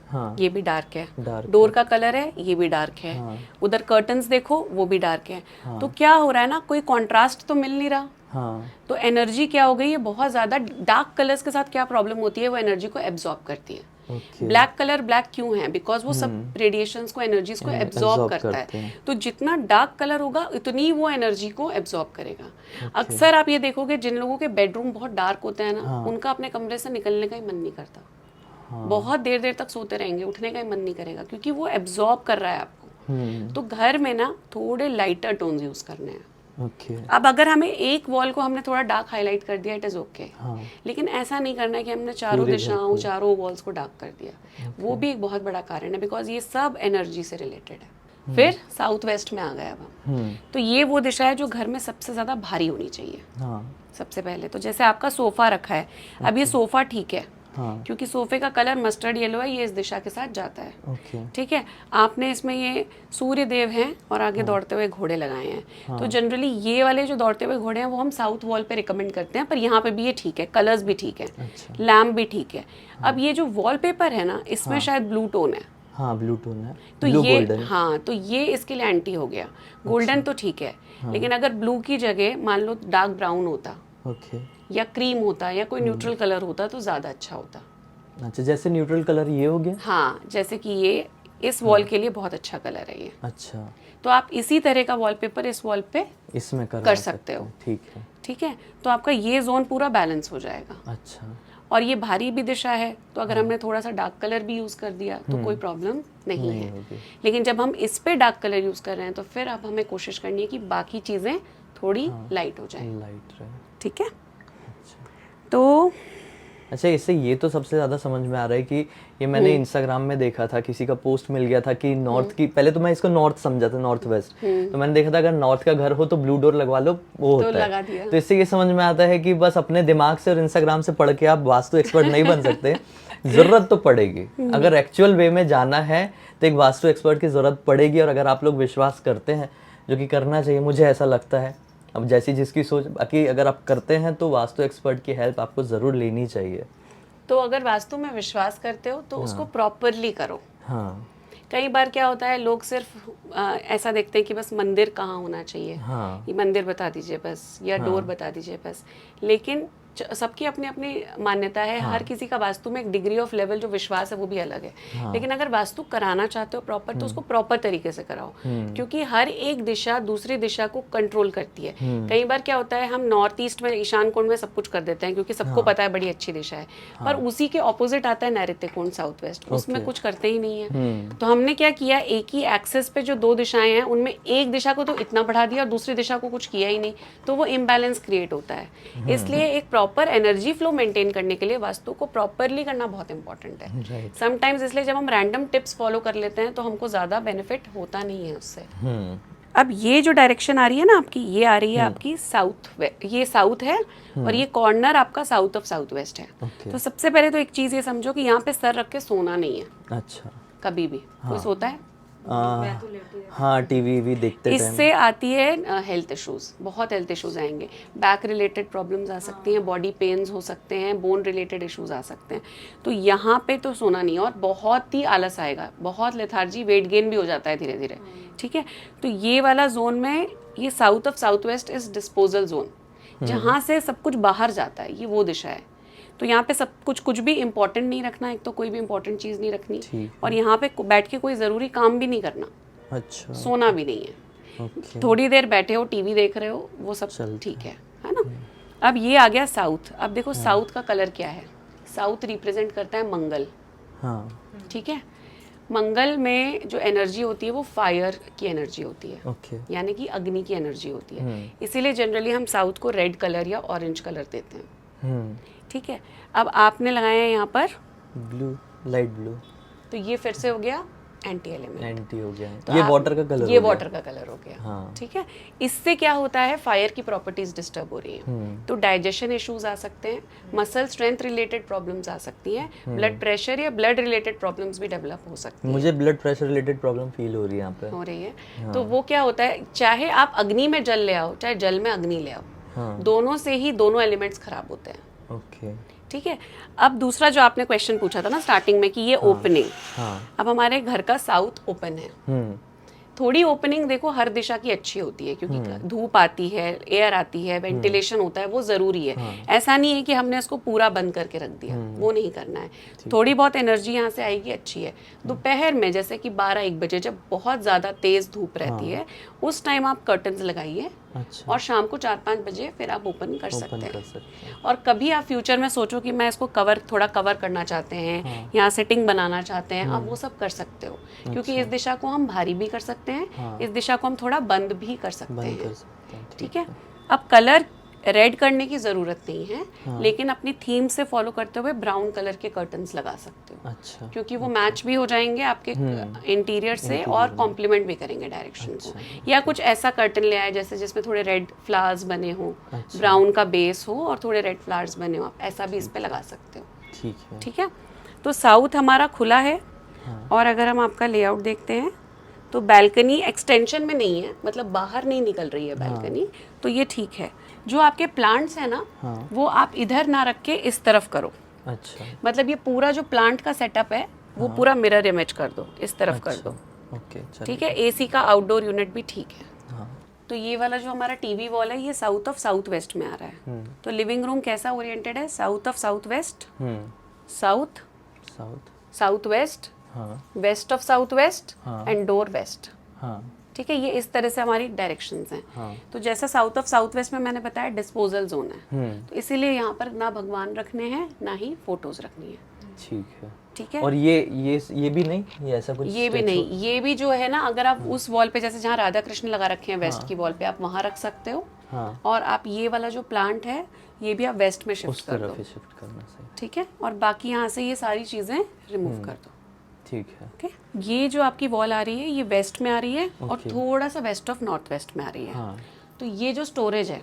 [SPEAKER 2] ये भी डार्क है।
[SPEAKER 1] डार्क
[SPEAKER 2] डोर का कलर है, ये भी डार्क है। उधर कर्टन्स देखो, वो भी डार्क है। तो क्या हो रहा है ना, कोई कॉन्ट्रास्ट तो मिल नहीं रहा। तो एनर्जी क्या हो गई है, बहुत ज्यादा डार्क कलर्स के साथ क्या प्रॉब्लम होती है, वो एनर्जी को एब्जॉर्ब करती है।
[SPEAKER 1] Okay.
[SPEAKER 2] ब्लैक कलर ब्लैक क्यों है? बिकॉज वो सब रेडिएशंस को, एनर्जीज को एब्जॉर्ब करता है। तो जितना डार्क कलर होगा उतनी वो एनर्जी को एब्जॉर्ब करेगा। अक्सर आप ये देखोगे जिन लोगों के बेडरूम बहुत डार्क होते हैं ना, उनका अपने कमरे से निकलने का ही मन नहीं करता। बहुत देर देर तक सोते रहेंगे, उठने का ही मन नहीं करेगा, क्योंकि वो एब्जॉर्ब कर रहा है आपको। तो घर में ना थोड़े लाइटर टोन्स यूज करने हैं। अब अगर हमें एक वॉल को हमने थोड़ा डार्क हाईलाइट कर दिया, इट इज ओके, लेकिन ऐसा नहीं करना है कि हमने चारों दिशाओं, चारों वॉल्स को डार्क कर दिया। वो भी एक बहुत बड़ा कारण है, बिकॉज ये सब एनर्जी से रिलेटेड है। फिर साउथ वेस्ट में आ गए अब हम। तो ये वो दिशा है जो घर में सबसे ज्यादा भारी होनी चाहिए। सबसे पहले तो जैसे आपका सोफा रखा है, अब ये सोफा ठीक है, क्योंकि सोफे का कलर मस्टर्ड येलो है, ये इस दिशा के साथ जाता है। ठीक है, आपने इसमें ये सूर्य देव हैं और आगे दौड़ते हुए घोड़े लगाए हैं। तो जनरली ये वाले जो दौड़ते हुए घोड़े हैं वो हम साउथ वॉल पे रिकमेंड करते हैं, पर यहाँ पे भी ये ठीक है, कलर्स भी ठीक है, लैम्प भी ठीक है। अब ये जो वॉलपेपर है ना, इसमें शायद ब्लू टोन है।
[SPEAKER 1] ब्लू टोन है,
[SPEAKER 2] तो ये तो ये इसके लिए एंटी हो गया। गोल्डन तो ठीक है, लेकिन अगर ब्लू की जगह मान लो डार्क ब्राउन होता, या क्रीम होता, या कोई न्यूट्रल कलर होता, तो ज्यादा अच्छा होता।
[SPEAKER 1] अच्छा, जैसे न्यूट्रल कलर ये हो गया।
[SPEAKER 2] हाँ, जैसे कि ये इस वॉल के लिए बहुत अच्छा कलर है ये।
[SPEAKER 1] अच्छा,
[SPEAKER 2] तो आप इसी तरह का वॉलपेपर इस वॉल पे
[SPEAKER 1] इसमें
[SPEAKER 2] कर सकते हो। ठीक है, तो आपका ये जोन पूरा बैलेंस हो जाएगा।
[SPEAKER 1] अच्छा, और
[SPEAKER 2] ये भारी भी दिशा है, तो अगर हमने थोड़ा सा डार्क कलर भी यूज कर दिया तो कोई प्रॉब्लम नहीं है। लेकिन जब हम इस पे डार्क कलर यूज कर रहे हैं, तो फिर अब हमें कोशिश करनी है कि बाकी चीजें थोड़ी लाइट हो जाए। ठीक है, तो
[SPEAKER 1] अच्छा, इससे ये तो सबसे ज़्यादा समझ में आ रहा है कि ये मैंने इंस्टाग्राम में देखा था, किसी का पोस्ट मिल गया था कि नॉर्थ की, पहले तो मैं इसको नॉर्थ समझा था, नॉर्थ वेस्ट। तो मैंने देखा था अगर नॉर्थ का घर हो तो ब्लू डोर लगवा लो, वो होता है। तो इससे ये समझ में आता है कि बस अपने दिमाग से और इंस्टाग्राम से पढ़ के आप वास्तु एक्सपर्ट नहीं बन सकते। जरूरत तो पड़ेगी, अगर एक्चुअल वे में जाना है तो एक वास्तु एक्सपर्ट की जरूरत पड़ेगी। और अगर आप लोग विश्वास करते हैं, जो कि करना चाहिए, मुझे ऐसा लगता है, अब जैसी जिसकी सोच, बाकी अगर आप करते हैं तो वास्तु एक्सपर्ट की हेल्प आपको ज़रूर लेनी चाहिए।
[SPEAKER 2] तो अगर वास्तु में विश्वास करते हो तो उसको प्रॉपरली करो। कई बार क्या होता है, लोग सिर्फ ऐसा देखते हैं कि बस मंदिर कहाँ होना चाहिए, ये मंदिर बता दीजिए बस, या डोर बता दीजिए बस। लेकिन सबकी अपनी अपनी मान्यता है। हर किसी का वास्तु में एक डिग्री ऑफ लेवल जो विश्वास है वो भी अलग है। लेकिन अगर वास्तु कराना चाहते हो प्रॉपर, तो उसको प्रॉपर तरीके से कराओ, क्योंकि हर एक दिशा दूसरी दिशा को कंट्रोल करती है। कई बार क्या होता है, हम नॉर्थ ईस्ट में, ईशान कोण में सब कुछ कर देते हैं क्योंकि सबको पता है बड़ी अच्छी दिशा है, पर उसी के ऑपोजिट आता है नैऋत्य कोण, साउथ वेस्ट, उसमें कुछ करते ही नहीं है। तो हमने क्या किया, एक ही एक्सेस पे जो दो दिशाएं हैं उनमें एक दिशा को तो इतना बढ़ा दिया और दूसरी दिशा को कुछ किया ही नहीं, तो वो इम्बैलेंस क्रिएट होता है। इसलिए एक प्रॉपर एनर्जी फ्लो मेंटेन करने के लिए वास्तु को प्रॉपरली करना बहुत इंपॉर्टेंट है। समटाइम्स इसलिए जब हम रैंडम टिप्स फॉलो कर लेते हैं तो हमको ज्यादा बेनिफिट होता नहीं है उससे। अब ये जो डायरेक्शन आ रही है ना आपकी, ये आ रही है आपकी साउथ, ये साउथ है और ये कॉर्नर आपका साउथ ऑफ साउथ वेस्ट है। तो सबसे पहले तो एक चीज ये समझो कि यहाँ पे सर रख के सोना नहीं है।
[SPEAKER 1] अच्छा,
[SPEAKER 2] कभी भी कोई सोता है?
[SPEAKER 1] हाँ, टीवी भी देखते हैं।
[SPEAKER 2] इससे आती है हेल्थ इश्यूज, बहुत हेल्थ इश्यूज आएंगे, बैक रिलेटेड प्रॉब्लम्स आ सकती हैं, बॉडी पेन्स हो सकते हैं, बोन रिलेटेड इश्यूज आ सकते हैं। तो यहाँ पे तो सोना नहीं, और बहुत ही आलस आएगा, बहुत लेथार्जी, वेट गेन भी हो जाता है धीरे धीरे। ठीक है, तो ये वाला जोन में, ये south of south waste is disposal zone, जहाँ से सब कुछ बाहर जाता है, ये वो दिशा है। तो यहाँ पे सब कुछ भी इम्पोर्टेंट नहीं रखना, एक तो कोई भी इम्पोर्टेंट चीज़ नहीं रखनी, और यहाँ पे बैठ के कोई ज़रूरी काम भी नहीं करना।
[SPEAKER 1] अच्छा,
[SPEAKER 2] सोना भी नहीं है। थोड़ी देर बैठे हो, टीवी देख रहे हो, वो सब ठीक है ना। अब ये आ गया साउथ। अब देखो साउथ का कलर क्या है, साउथ रिप्रेजेंट करता है मंगल। ठीक है, मंगल में जो एनर्जी होती है वो फायर की एनर्जी होती है, यानी कि अग्नि की एनर्जी होती है। इसीलिए जनरली हम साउथ को रेड कलर या ऑरेंज कलर देते हैं। ठीक है, अब आपने लगाया है यहाँ पर
[SPEAKER 1] ब्लू, लाइट ब्लू, तो
[SPEAKER 2] ये फिर से हो गया एंटी एलिमेंट,
[SPEAKER 1] एंटी हो गया। तो ये वाटर का कलर,
[SPEAKER 2] ये वाटर का कलर हो गया। ठीक है, इससे क्या होता है, फायर की प्रॉपर्टीज डिस्टर्ब हो रही हैं, तो डाइजेशन इश्यूज आ सकते हैं, मसल स्ट्रेंथ रिलेटेड प्रॉब्लम्स आ सकती हैं, ब्लड प्रेशर या ब्लड रिलेटेड प्रॉब्लम्स भी डेवलप हो सकती हैं।
[SPEAKER 1] मुझे blood pressure related problem feel हो रही है यहाँ पे,
[SPEAKER 2] हो रही है। तो वो क्या होता है, चाहे आप अग्नि में जल ले आओ, चाहे जल में अग्नि ले आओ, दोनों से ही दोनों एलिमेंट्स खराब होते हैं। ठीक है, अब दूसरा जो आपने क्वेश्चन पूछा था ना स्टार्टिंग में कि ये ओपनिंग, अब हमारे घर का साउथ ओपन है, थोड़ी ओपनिंग देखो हर दिशा की अच्छी होती है, क्योंकि धूप आती है, एयर आती है, वेंटिलेशन होता है, वो ज़रूरी है। ऐसा नहीं है कि हमने इसको पूरा बंद करके रख दिया, वो नहीं करना है। थोड़ी बहुत एनर्जी यहाँ से आएगी, अच्छी है। दोपहर में जैसे कि 12-1 बजे जब बहुत ज़्यादा तेज़ धूप रहती है, उस टाइम आप कर्टन्स लगाइए।
[SPEAKER 1] अच्छा।
[SPEAKER 2] और शाम को 4-5 बजे फिर आप ओपन कर सकते
[SPEAKER 1] कर
[SPEAKER 2] हैं।
[SPEAKER 1] सकते हैं।
[SPEAKER 2] और कभी आप फ्यूचर में सोचो कि मैं इसको थोड़ा कवर करना चाहते हैं, यहाँ सिटिंग बनाना चाहते हैं, आप वो सब कर सकते हो। क्योंकि इस दिशा को हम भारी भी कर सकते हैं, इस दिशा को हम थोड़ा बंद भी कर सकते हैं। ठीक है। अब कलर रेड करने की ज़रूरत नहीं है, लेकिन अपनी थीम से फॉलो करते हुए ब्राउन कलर के कर्टन्स लगा सकते हो।
[SPEAKER 1] अच्छा।
[SPEAKER 2] क्योंकि वो मैच भी हो जाएंगे आपके इंटीरियर से और कॉम्प्लीमेंट भी करेंगे डायरेक्शन को। या कुछ ऐसा कर्टन ले आए जैसे जिसमें थोड़े रेड फ्लावर्स बने हो, ब्राउन का बेस हो और थोड़े रेड फ्लावर्स बने हो, आप ऐसा भी इस पे लगा सकते हो।
[SPEAKER 1] ठीक है।
[SPEAKER 2] ठीक है। तो साउथ हमारा खुला है। और अगर हम आपका लेआउट देखते हैं तो बैल्कनी एक्सटेंशन में नहीं है, मतलब बाहर नहीं निकल रही है बैल्कनी, तो ये ठीक है। जो आपके प्लांट्स है ना, वो आप इधर ना रख के इस तरफ करो।
[SPEAKER 1] अच्छा।
[SPEAKER 2] मतलब ये पूरा जो प्लांट का सेटअप है वो पूरा मिरर इमेज कर दो, इस तरफ कर दो।
[SPEAKER 1] ओके।
[SPEAKER 2] ठीक है। एसी का आउटडोर यूनिट भी ठीक है। तो ये वाला जो हमारा टीवी वॉल है, ये साउथ ऑफ साउथ वेस्ट में आ रहा है। तो लिविंग रूम कैसा ओरिएंटेड है? South of south west, south south west, west of south west and door west. ठीक है। ये इस तरह से हमारी डायरेक्शंस हैं। तो जैसा साउथ ऑफ साउथ वेस्ट में मैंने बताया डिस्पोजल जोन है, तो इसीलिए यहाँ पर ना भगवान रखने हैं ना ही फोटोज रखनी है।
[SPEAKER 1] ठीक है।
[SPEAKER 2] ठीक है।
[SPEAKER 1] और ये भी नहीं, ये ऐसा कुछ
[SPEAKER 2] ये भी नहीं, ये भी जो है ना, अगर आप उस वॉल पे जैसे जहाँ राधा कृष्ण लगा रखे हैं वेस्ट की वॉल पे, आप वहाँ रख सकते हो। और आप ये वाला जो प्लांट है ये भी आप वेस्ट में शिफ्ट कर दो।
[SPEAKER 1] शिफ्ट करना सही।
[SPEAKER 2] ठीक है। और बाकी यहाँ से ये सारी चीजें रिमूव कर दो।
[SPEAKER 1] ठीक है।
[SPEAKER 2] ओके। ये जो आपकी वॉल आ रही है ये वेस्ट में आ रही है और थोड़ा सा वेस्ट ऑफ नॉर्थ वेस्ट में आ रही है। तो ये जो स्टोरेज है,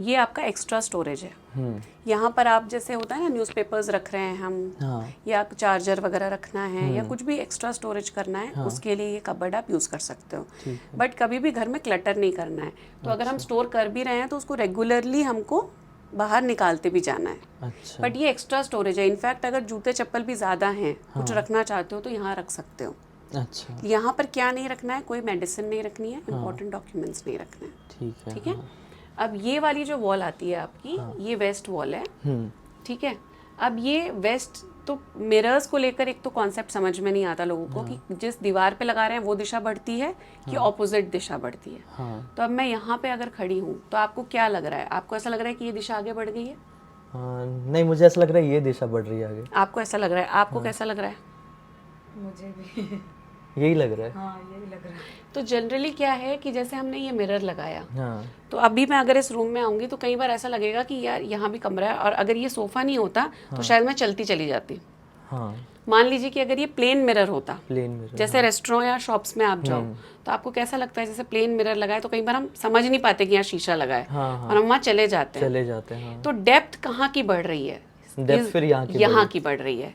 [SPEAKER 2] ये आपका एक्स्ट्रा स्टोरेज है। यहाँ पर आप जैसे होता है ना, न्यूज़पेपर्स रख रहे हैं हम, या चार्जर वगैरह रखना है या कुछ भी एक्स्ट्रा स्टोरेज करना है, उसके लिए ये कबर्ड आप यूज़ कर सकते हो। बट कभी भी घर में क्लटर नहीं करना है। तो अगर हम स्टोर कर भी रहे हैं तो उसको रेगुलरली हमको बाहर निकालते भी जाना है।
[SPEAKER 1] अच्छा।
[SPEAKER 2] बट ये एक्स्ट्रा स्टोरेज है। इनफैक्ट अगर जूते चप्पल भी ज़्यादा हैं, कुछ रखना चाहते हो तो यहाँ रख सकते हो।
[SPEAKER 1] अच्छा।
[SPEAKER 2] यहाँ पर क्या नहीं रखना है? कोई मेडिसिन नहीं रखनी है, इंपॉर्टेंट डॉक्यूमेंट्स नहीं रखने हैं।
[SPEAKER 1] ठीक है।
[SPEAKER 2] ठीक है। अब ये वाली जो वॉल आती है आपकी, ये वेस्ट वॉल है। ठीक है। अब ये वेस्ट, तो मिरर्स को लेकर एक तो कॉन्सेप्ट समझ में नहीं आता लोगों को कि जिस दीवार पे लगा रहे हैं वो दिशा बढ़ती है कि ऑपोजिट दिशा बढ़ती है। तो अब मैं यहाँ पे अगर खड़ी हूँ तो आपको क्या लग रहा है? आपको ऐसा लग रहा है कि ये दिशा आगे बढ़ गई है?
[SPEAKER 1] नहीं, मुझे ऐसा लग रहा है ये दिशा बढ़ रही है आगे।
[SPEAKER 2] आपको ऐसा लग रहा है? आपको कैसा लग रहा है?
[SPEAKER 3] मुझे भी
[SPEAKER 1] यही लग रहा है।
[SPEAKER 3] हाँ, यही लग रहा है।
[SPEAKER 2] तो जनरली क्या है कि जैसे हमने ये मिरर लगाया, तो अभी मैं अगर इस रूम में आऊंगी तो कई बार ऐसा लगेगा कि यार यहाँ भी कमरा है, और अगर ये सोफा नहीं होता तो शायद मैं चलती चली जाती। मान लीजिए कि अगर ये प्लेन मिरर होता, जैसे रेस्टोरेंट या शॉप्स में आप जाओ तो आपको कैसा लगता है? जैसे प्लेन मिरर लगा है तो कई बार हम समझ नहीं पाते कि यहाँ शीशा लगा है, और हम वहाँ चले जाते हैं। तो डेप्थ कहाँ की बढ़ रही है?
[SPEAKER 1] डेप्थ फिर
[SPEAKER 2] यहाँ की बढ़ रही है।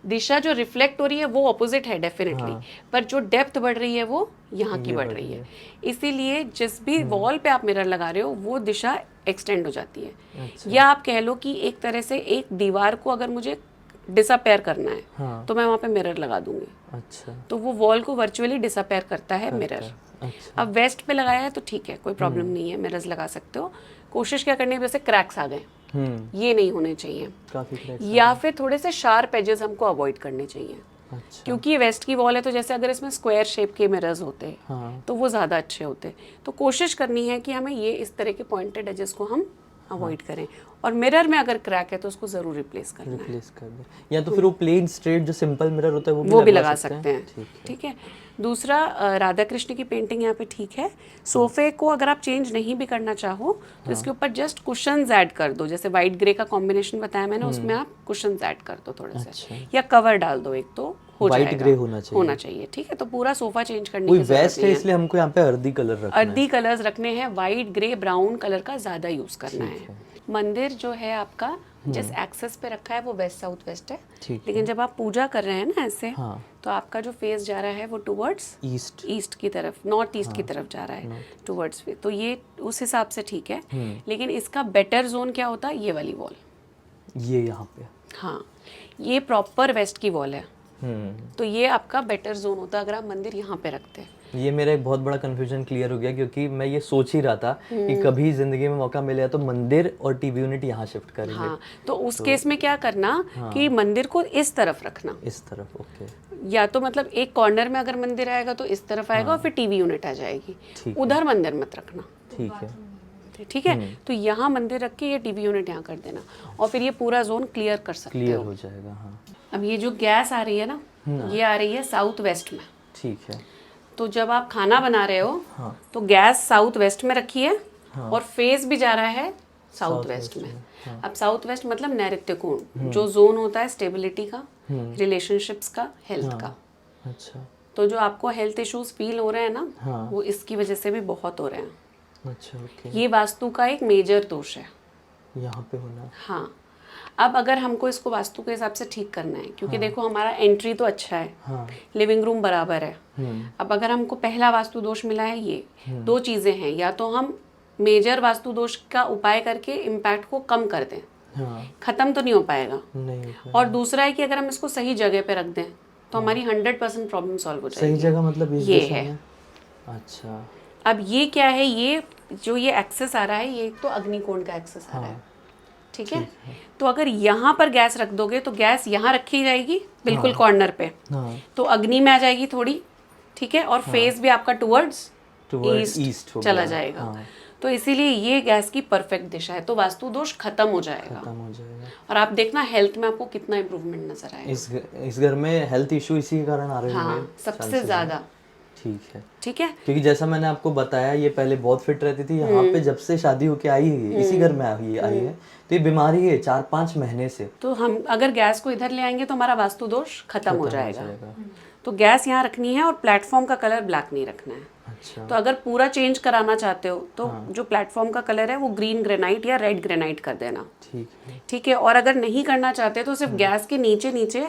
[SPEAKER 2] दिशा जो रिफ्लेक्ट हो रही है वो ऑपोजिट है डेफिनेटली, पर जो डेप्थ बढ़ रही है वो यहाँ की बढ़ रही है। इसीलिए जिस भी वॉल पे आप मिरर लगा रहे हो वो दिशा एक्सटेंड हो जाती है। या आप कह लो कि एक तरह से एक दीवार को अगर मुझे डिसअपेयर करना है तो मैं वहाँ पे मिरर लगा दूंगी।
[SPEAKER 1] अच्छा।
[SPEAKER 2] तो वो वॉल को वर्चुअली डिसअपेयर करता है मिरर।
[SPEAKER 1] अच्छा।
[SPEAKER 2] अब वेस्ट पे लगाया है तो ठीक है, कोई प्रॉब्लम नहीं है, मिरर्स लगा सकते हो। कोशिश क्या करनी है, जैसे क्रैक्स आ गए ये नहीं होने चाहिए,
[SPEAKER 1] काफी क्रैक्स,
[SPEAKER 2] या फिर थोड़े से शार्प एजेस हमको अवॉइड करने चाहिए।
[SPEAKER 1] अच्छा।
[SPEAKER 2] क्योंकि ये वेस्ट की वॉल है तो जैसे अगर इसमें स्क्वायर शेप के मिरर्स होते तो वो ज़्यादा अच्छे होते। तो कोशिश करनी है कि हमें ये इस तरह के पॉइंटेड एजेस को हम अवॉइड करें। और मिरर में अगर क्रैक है तो उसको जरूर रिप्लेस करना है।
[SPEAKER 1] रिप्लेस कर दे, या तो फिर वो प्लेन स्ट्रेट जो सिंपल मिरर होता है
[SPEAKER 2] वो भी लगा सकते हैं। ठीक है। दूसरा, राधा कृष्ण की पेंटिंग यहाँ पे ठीक है। सोफे को अगर आप चेंज नहीं भी करना चाहो तो इसके ऊपर जस्ट कुशन्स ऐड कर दो। जैसे वाइट ग्रे का कॉम्बिनेशन बताया मैंने, उसमें आप कुशन्स ऐड कर दो थोड़े से, या कवर डाल दो एक, तो हो जाएगा।
[SPEAKER 1] वाइट ग्रे होना चाहिए।
[SPEAKER 2] ठीक है। तो पूरा सोफा चेंज करने
[SPEAKER 1] कोई
[SPEAKER 2] की जरूरत
[SPEAKER 1] वेस्ट है इसलिए हमको यहाँ पे अर्दी कलर रखना है।
[SPEAKER 2] अर्दी कलर्स रखने हैं, वाइट ग्रे ब्राउन कलर का ज्यादा यूज करना है। मंदिर जो है आपका जिस एक्सेस पे रखा है वो वेस्ट साउथ वेस्ट है, लेकिन जब आप पूजा कर रहे हैं ना ऐसे, तो आपका जो फेस जा रहा है वो टुवर्ड्स ईस्ट की तरफ, नॉर्थ ईस्ट की तरफ जा रहा है टुवर्ड्स। तो ये उस हिसाब से ठीक है। लेकिन इसका बेटर जोन क्या होता है? ये वाली वॉल,
[SPEAKER 1] ये यहाँ पे,
[SPEAKER 2] हाँ, ये प्रॉपर वेस्ट की वॉल है। तो ये आपका बेटर जोन होता है अगर आप मंदिर यहाँ पे रखते हैं।
[SPEAKER 1] ये मेरा एक बहुत बड़ा कंफ्यूजन क्लियर हो गया, क्योंकि मैं ये सोच ही रहा था कि कभी जिंदगी में मौका मिले तो मंदिर और टीवी यूनिट यहाँ शिफ्ट करेंगे।
[SPEAKER 2] हाँ, तो उस केस में क्या करना कि मंदिर को इस तरफ रखना,
[SPEAKER 1] इस तरफ, ओके।
[SPEAKER 2] या तो मतलब एक कॉर्नर में अगर मंदिर आएगा तो इस तरफ आएगा और फिर टीवी यूनिट आ जाएगी,
[SPEAKER 1] ठीक
[SPEAKER 2] उधर मंदिर मत रखना,
[SPEAKER 1] ठीक है।
[SPEAKER 2] ठीक है। तो यहाँ मंदिर रख के ये टीवी यूनिट यहाँ कर देना और फिर ये पूरा जोन क्लियर कर सकते
[SPEAKER 1] क्लियर
[SPEAKER 2] हो।
[SPEAKER 1] हो जाएगा, हाँ।
[SPEAKER 2] अब ये जो गैस आ रही है ना, ये आ रही है साउथ वेस्ट में।
[SPEAKER 1] ठीक है।
[SPEAKER 2] तो जब आप खाना बना रहे हो
[SPEAKER 1] हाँ।
[SPEAKER 2] तो गैस साउथ वेस्ट में रखी है और फेस भी जा रहा है साउथ वेस्ट में। अब साउथ वेस्ट मतलब नैऋत्य कोण, जो जोन होता है स्टेबिलिटी का, रिलेशनशिप्स का, हेल्थ का।
[SPEAKER 1] अच्छा
[SPEAKER 2] तो जो आपको हेल्थ इश्यूज फील हो रहे हैं ना,
[SPEAKER 1] हाँ।
[SPEAKER 2] वो इसकी वजह से भी बहुत हो रहे हैं।
[SPEAKER 1] अच्छा, ओके।
[SPEAKER 2] ये वास्तु का एक मेजर दोष है।
[SPEAKER 1] यहाँ पे होना।
[SPEAKER 2] हाँ, अब अगर हमको इसको वास्तु के हिसाब से ठीक करना है, क्योंकि देखो हमारा एंट्री तो अच्छा है,
[SPEAKER 1] हाँ।
[SPEAKER 2] लिविंग रूम बराबर है। अब अगर हमको पहला वास्तु दोष मिला है, ये दो चीजें हैं, या तो हम मेजर वास्तु दोष का उपाय करके इम्पैक्ट को कम कर दें,
[SPEAKER 1] हाँ।
[SPEAKER 2] खत्म तो नहीं हो पाएगा,
[SPEAKER 1] नहीं हो
[SPEAKER 2] और दूसरा है कि अगर हम इसको सही जगह पे रख दें तो हमारी 100% प्रॉब्लम सॉल्व हो जाएगी।
[SPEAKER 1] सही जगह मतलब इस
[SPEAKER 2] ये
[SPEAKER 1] दिशा
[SPEAKER 2] है।
[SPEAKER 1] में? अच्छा,
[SPEAKER 2] अब ये क्या है, ये जो ये एक्सेस आ रहा है, ये तो अग्निकोण का एक्सेस आ रहा है, ठीक है। तो अगर यहाँ पर गैस रख दोगे तो गैस यहाँ रखी जाएगी बिल्कुल कॉर्नर पे,
[SPEAKER 1] हाँ।
[SPEAKER 2] तो अग्नि में आ जाएगी थोड़ी, ठीक है, और फेस भी आपका टुवर्ड्स ईस्ट
[SPEAKER 1] हो
[SPEAKER 2] चला
[SPEAKER 1] गया।
[SPEAKER 2] जाएगा।
[SPEAKER 1] हाँ।
[SPEAKER 2] तो इसीलिए ये गैस की परफेक्ट दिशा है, तो वास्तु दोष खत्म हो जाएगा।
[SPEAKER 1] खत्म हो जाएगा।
[SPEAKER 2] और आप देखना हेल्थ में आपको कितना इम्प्रूवमेंट नजर आएगा।
[SPEAKER 1] इस घर में हेल्थ इशू इसी के कारण आ रहे होंगे।
[SPEAKER 2] हाँ, सबसे ज्यादा।
[SPEAKER 1] ठीक है।
[SPEAKER 2] ठीक है।
[SPEAKER 1] क्योंकि जैसा मैंने आपको बताया, ये पहले बहुत फिट रहती थी, यहाँ पे जब से शादी होके आई है, इसी घर में आई है, तो ये बीमारी है 4-5 महीने से।
[SPEAKER 2] तो हम अगर गैस को इधर ले आएंगे तो हमारा वास्तु दोष खत्म हो जाएगा। तो गैस यहाँ रखनी है और प्लेटफॉर्म का कलर ब्लैक नहीं रखना है।
[SPEAKER 1] अच्छा।
[SPEAKER 2] तो अगर पूरा चेंज कराना चाहते हो तो जो प्लेटफॉर्म का कलर है वो ग्रीन ग्रेनाइट या रेड ग्रेनाइट कर देना।
[SPEAKER 1] ठीक है।
[SPEAKER 2] ठीक है। और अगर नहीं करना चाहते तो सिर्फ गैस के नीचे नीचे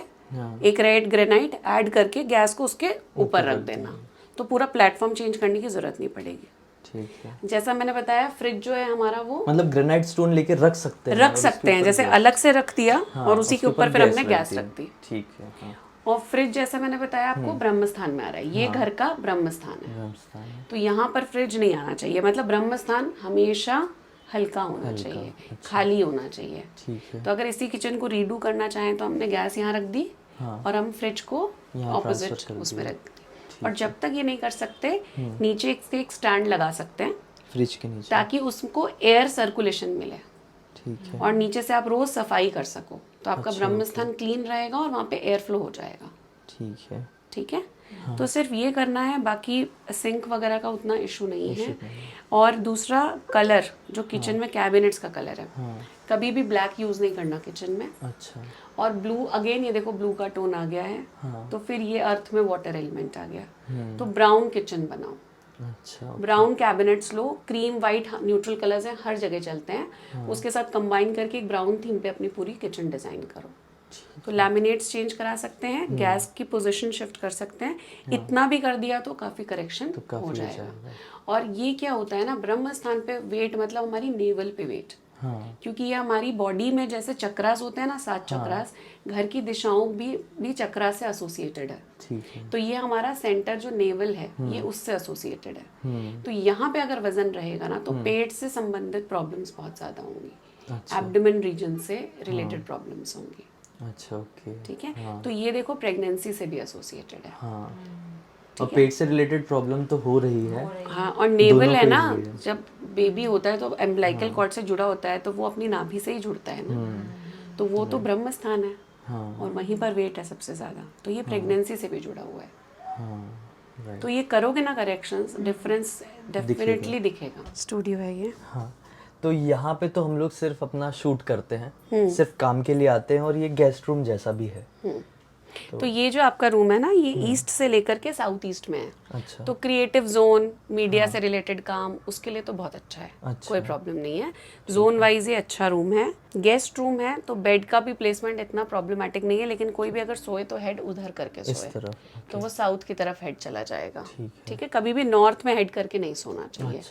[SPEAKER 2] एक रेड ग्रेनाइट ऐड करके गैस को उसके ऊपर रख देना, तो पूरा प्लेटफॉर्म चेंज करने की जरूरत नहीं पड़ेगी।
[SPEAKER 1] ठीक है।
[SPEAKER 2] जैसा मैंने बताया, फ्रिज जो है हमारा वो
[SPEAKER 1] मतलब ग्रेनाइट स्टोन लेके रख सकते हैं?
[SPEAKER 2] रख सकते हैं, जैसे अलग से रख दिया और उसी के ऊपर फिर हमने गैस रख दी।
[SPEAKER 1] ठीक है। हाँ।
[SPEAKER 2] और फ्रिज जैसे मैंने बताया आपको ब्रह्म स्थान में आ रहा है, ये घर का ब्रह्म स्थान है,
[SPEAKER 1] ब्रह्मस्थान है।
[SPEAKER 2] तो यहाँ पर फ्रिज नहीं आना चाहिए। मतलब ब्रह्म स्थान हमेशा हल्का होना चाहिए, खाली होना चाहिए।
[SPEAKER 1] ठीक है।
[SPEAKER 2] तो अगर इसी किचन को रीडू करना चाहें तो हमने गैस यहाँ रख दी और हम फ्रिज को ऑपोजिट उसमें रख दी। और जब तक ये नहीं कर सकते, नीचे एक स्टैंड लगा सकते हैं
[SPEAKER 1] फ्रिज के नीचे,
[SPEAKER 2] ताकि उसको एयर सर्कुलेशन मिले।
[SPEAKER 1] ठीक है।
[SPEAKER 2] और नीचे से आप रोज सफाई कर सको, तो आपका ब्रह्म स्थान क्लीन रहेगा और वहाँ पे एयर फ्लो हो जाएगा।
[SPEAKER 1] ठीक है।
[SPEAKER 2] ठीक है। तो सिर्फ ये करना है, बाकी सिंक वगैरह का उतना इशू नहीं है। और दूसरा कलर, जो किचन में कैबिनेट्स का कलर है, कभी भी ब्लैक यूज नहीं करना किचन में।
[SPEAKER 1] अच्छा।
[SPEAKER 2] और ब्लू, अगेन ये देखो ब्लू का टोन आ गया है, तो फिर ये अर्थ में वाटर एलिमेंट आ गया, तो ब्राउन किचन बनाओ।
[SPEAKER 1] अच्छा।
[SPEAKER 2] ब्राउन कैबिनेट्स लो, क्रीम वाइट न्यूट्रल कलर्स हैं, हर जगह चलते हैं, उसके साथ कंबाइन करके एक ब्राउन थीम पे अपनी पूरी किचन डिजाइन करो। तो लैमिनेट्स चेंज करा सकते हैं, गैस की पोजीशन शिफ्ट कर सकते हैं, इतना भी कर दिया तो काफी करेक्शन हो जाएगा। और ये क्या होता है ना, ब्रह्म स्थान पे वेट मतलब हमारी नेवल पे वेट, क्योंकि ये हमारी बॉडी में जैसे चक्रास होते हैं ना, 7 चक्रास, घर की दिशाओं भी चक्रास से एसोसिएटेड है।
[SPEAKER 1] ठीक है।
[SPEAKER 2] तो ये हमारा सेंटर जो नेवल है, ये उससे एसोसिएटेड है। तो यहाँ पे अगर वजन रहेगा ना, तो पेट से संबंधित प्रॉब्लम्स बहुत ज्यादा होंगी, एब्डोमेन रीजन से रिलेटेड प्रॉब्लम्स होंगी।
[SPEAKER 1] अच्छा, ओके।
[SPEAKER 2] ठीक है। तो ये देखो प्रेगनेंसी से भी एसोसिएटेड है।
[SPEAKER 1] हाँ। और पेट से रिलेटेड प्रॉब्लम तो हो रही है।
[SPEAKER 2] हाँ, और नेवल है ना, जब बेबी होता है तो एम्बिलिकल कॉर्ड से जुड़ा होता है, तो वो अपनी नाभि से ही जुड़ता है ना, तो वो तो ब्रह्म स्थान है। और वहीं पर वेट है सबसे ज्यादा, तो ये प्रेगनेंसी से भी जुड़ा हुआ है। तो ये करोगे ना करेक्शंस, डिफरेंस डेफिनेटली दिखेगा। स्टूडियो है ये।
[SPEAKER 1] हाँ। तो यहाँ पे तो हम लोग सिर्फ अपना शूट करते हैं, सिर्फ काम के लिए आते हैं, और ये गेस्ट रूम जैसा भी है।
[SPEAKER 2] तो ये जो आपका रूम है ना, ये ईस्ट से लेकर के साउथ ईस्ट में है।
[SPEAKER 1] अच्छा।
[SPEAKER 2] तो क्रिएटिव जोन, मीडिया से रिलेटेड काम, उसके लिए तो बहुत अच्छा है।
[SPEAKER 1] अच्छा।
[SPEAKER 2] कोई प्रॉब्लम नहीं है। जोन वाइज ये अच्छा रूम है। गेस्ट रूम है तो बेड का भी प्लेसमेंट इतना प्रॉब्लमेटिक नहीं है, लेकिन कोई भी अगर सोए तो हेड उधर करके सोए, तो वो साउथ की तरफ हेड चला जाएगा। ठीक है। कभी भी नॉर्थ में हेड करके नहीं सोना चाहिए।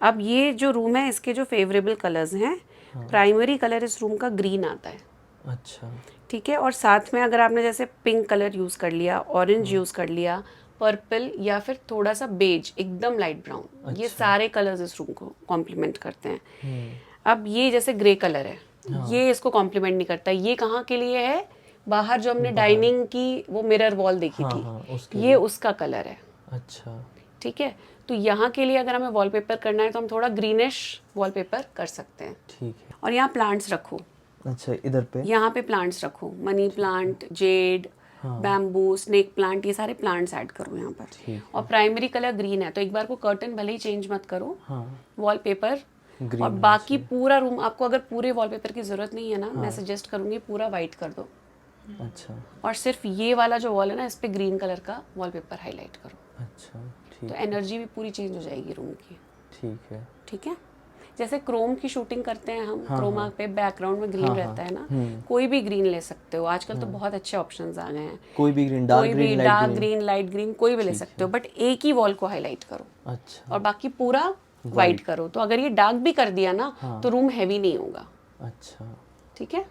[SPEAKER 2] अब ये जो रूम है, इसके जो फेवरेबल कलर्स हैं, प्राइमरी कलर इस रूम का ग्रीन आता है।
[SPEAKER 1] अच्छा।
[SPEAKER 2] ठीक है। और साथ में अगर आपने जैसे पिंक कलर यूज़ कर लिया, ऑरेंज यूज़ कर लिया, पर्पल या फिर थोड़ा सा बेज, एकदम लाइट ब्राउन, ये सारे कलर्स इस रूम को कॉम्प्लीमेंट करते हैं। अब ये जैसे ग्रे कलर है, ये इसको कॉम्प्लीमेंट नहीं करता। ये कहाँ के लिए है? बाहर जो हमने डाइनिंग की वो मिरर वॉल देखी थी, ये उसका कलर है।
[SPEAKER 1] अच्छा,
[SPEAKER 2] ठीक है, तो यहाँ के लिए अगर हमें वॉलपेपर करना है तो हम थोड़ा ग्रीनिश वॉलपेपर कर सकते हैं।
[SPEAKER 1] ठीक है।
[SPEAKER 2] और यहाँ प्लांट्स रखो,
[SPEAKER 1] अच्छा, इधर पे
[SPEAKER 2] यहाँ पे प्लांट्स रखो, money plant, Z, bamboo, snake plant, ये सारे प्लांट्स ऐड करो यहाँ पर। और प्राइमरी कलर ग्रीन है, तो एक बार को कर्टन भले ही चेंज मत करो, वॉलपेपर और बाकी पूरा रूम, आपको अगर पूरे वॉलपेपर की जरूरत नहीं है ना, मैं सजेस्ट करूंगी पूरा वाइट कर दो।
[SPEAKER 1] अच्छा,
[SPEAKER 2] और सिर्फ ये वाला जो वॉल है ना, इस पे ग्रीन कलर का वॉलपेपर हाईलाइट करो।
[SPEAKER 1] अच्छा, ठीक
[SPEAKER 2] तो एनर्जी भी पूरी चेंज हो जाएगी रूम की।
[SPEAKER 1] ठीक है।
[SPEAKER 2] ठीक है, जैसे क्रोम की शूटिंग करते हैं हम, क्रोमा पे बैकग्राउंड में ग्रीन रहता है ना, कोई भी ग्रीन ले सकते हो। आजकल तो बहुत अच्छे ऑप्शंस आ गए हैं,
[SPEAKER 1] कोई भी green, dark green,
[SPEAKER 2] dark green, light green, कोई भी ले सकते हो, बट एक ही वॉल को हाईलाइट करो।
[SPEAKER 1] अच्छा,
[SPEAKER 2] और बाकी पूरा वाइट करो। तो अगर ये डार्क भी कर दिया ना तो रूम हैवी नहीं होगा।
[SPEAKER 1] अच्छा,
[SPEAKER 2] ठीक है,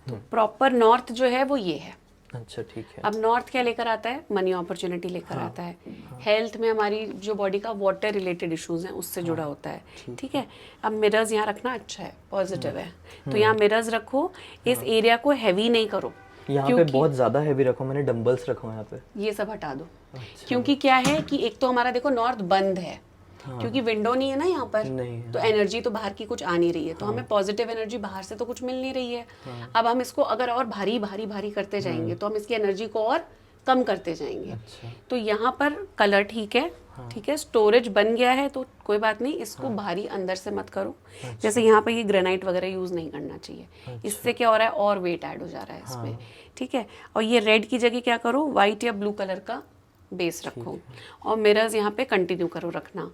[SPEAKER 2] तो प्रॉपर नॉर्थ जो है वो ये है।
[SPEAKER 1] अच्छा, ठीक है।
[SPEAKER 2] अब नॉर्थ क्या लेकर आता है? मनी अपॉर्चुनिटी लेकर आता है। हेल्थ में हमारी जो बॉडी का वाटर रिलेटेड इश्यूज हैं उससे जुड़ा होता है। ठीक है, अब मिरर्स यहाँ रखना अच्छा है, पॉजिटिव है, तो यहाँ मिरर्स रखो। इस एरिया को हैवी नहीं करो,
[SPEAKER 1] यहाँ पे बहुत ज्यादा हैवी रखो, मैंने डंबल्स रखो यहाँ पे।
[SPEAKER 2] ये सब हटा दो। क्योंकि क्या है कि एक तो हमारा देखो नॉर्थ बंद है, क्योंकि विंडो नहीं है ना यहाँ पर, तो एनर्जी तो बाहर की कुछ आ नहीं रही है, तो हमें पॉजिटिव एनर्जी बाहर से तो कुछ मिल नहीं रही है। अब हम इसको अगर और भारी भारी भारी करते जाएंगे तो हम इसकी एनर्जी को और कम करते जाएंगे।
[SPEAKER 1] अच्छा,
[SPEAKER 2] तो यहाँ पर कलर ठीक है, ठीक है, स्टोरेज बन गया है तो कोई बात नहीं, इसको भारी अंदर से मत करो। जैसे यहाँ पे ये ग्रेनाइट वगैरह यूज नहीं करना चाहिए, इससे क्या हो रहा है और वेट ऐड हो जा रहा है इसमें। ठीक है, और ये रेड की जगह क्या करो, व्हाइट या ब्लू कलर का बेस रखो। और मिरर्स यहाँ पे कंटिन्यू करो रखना।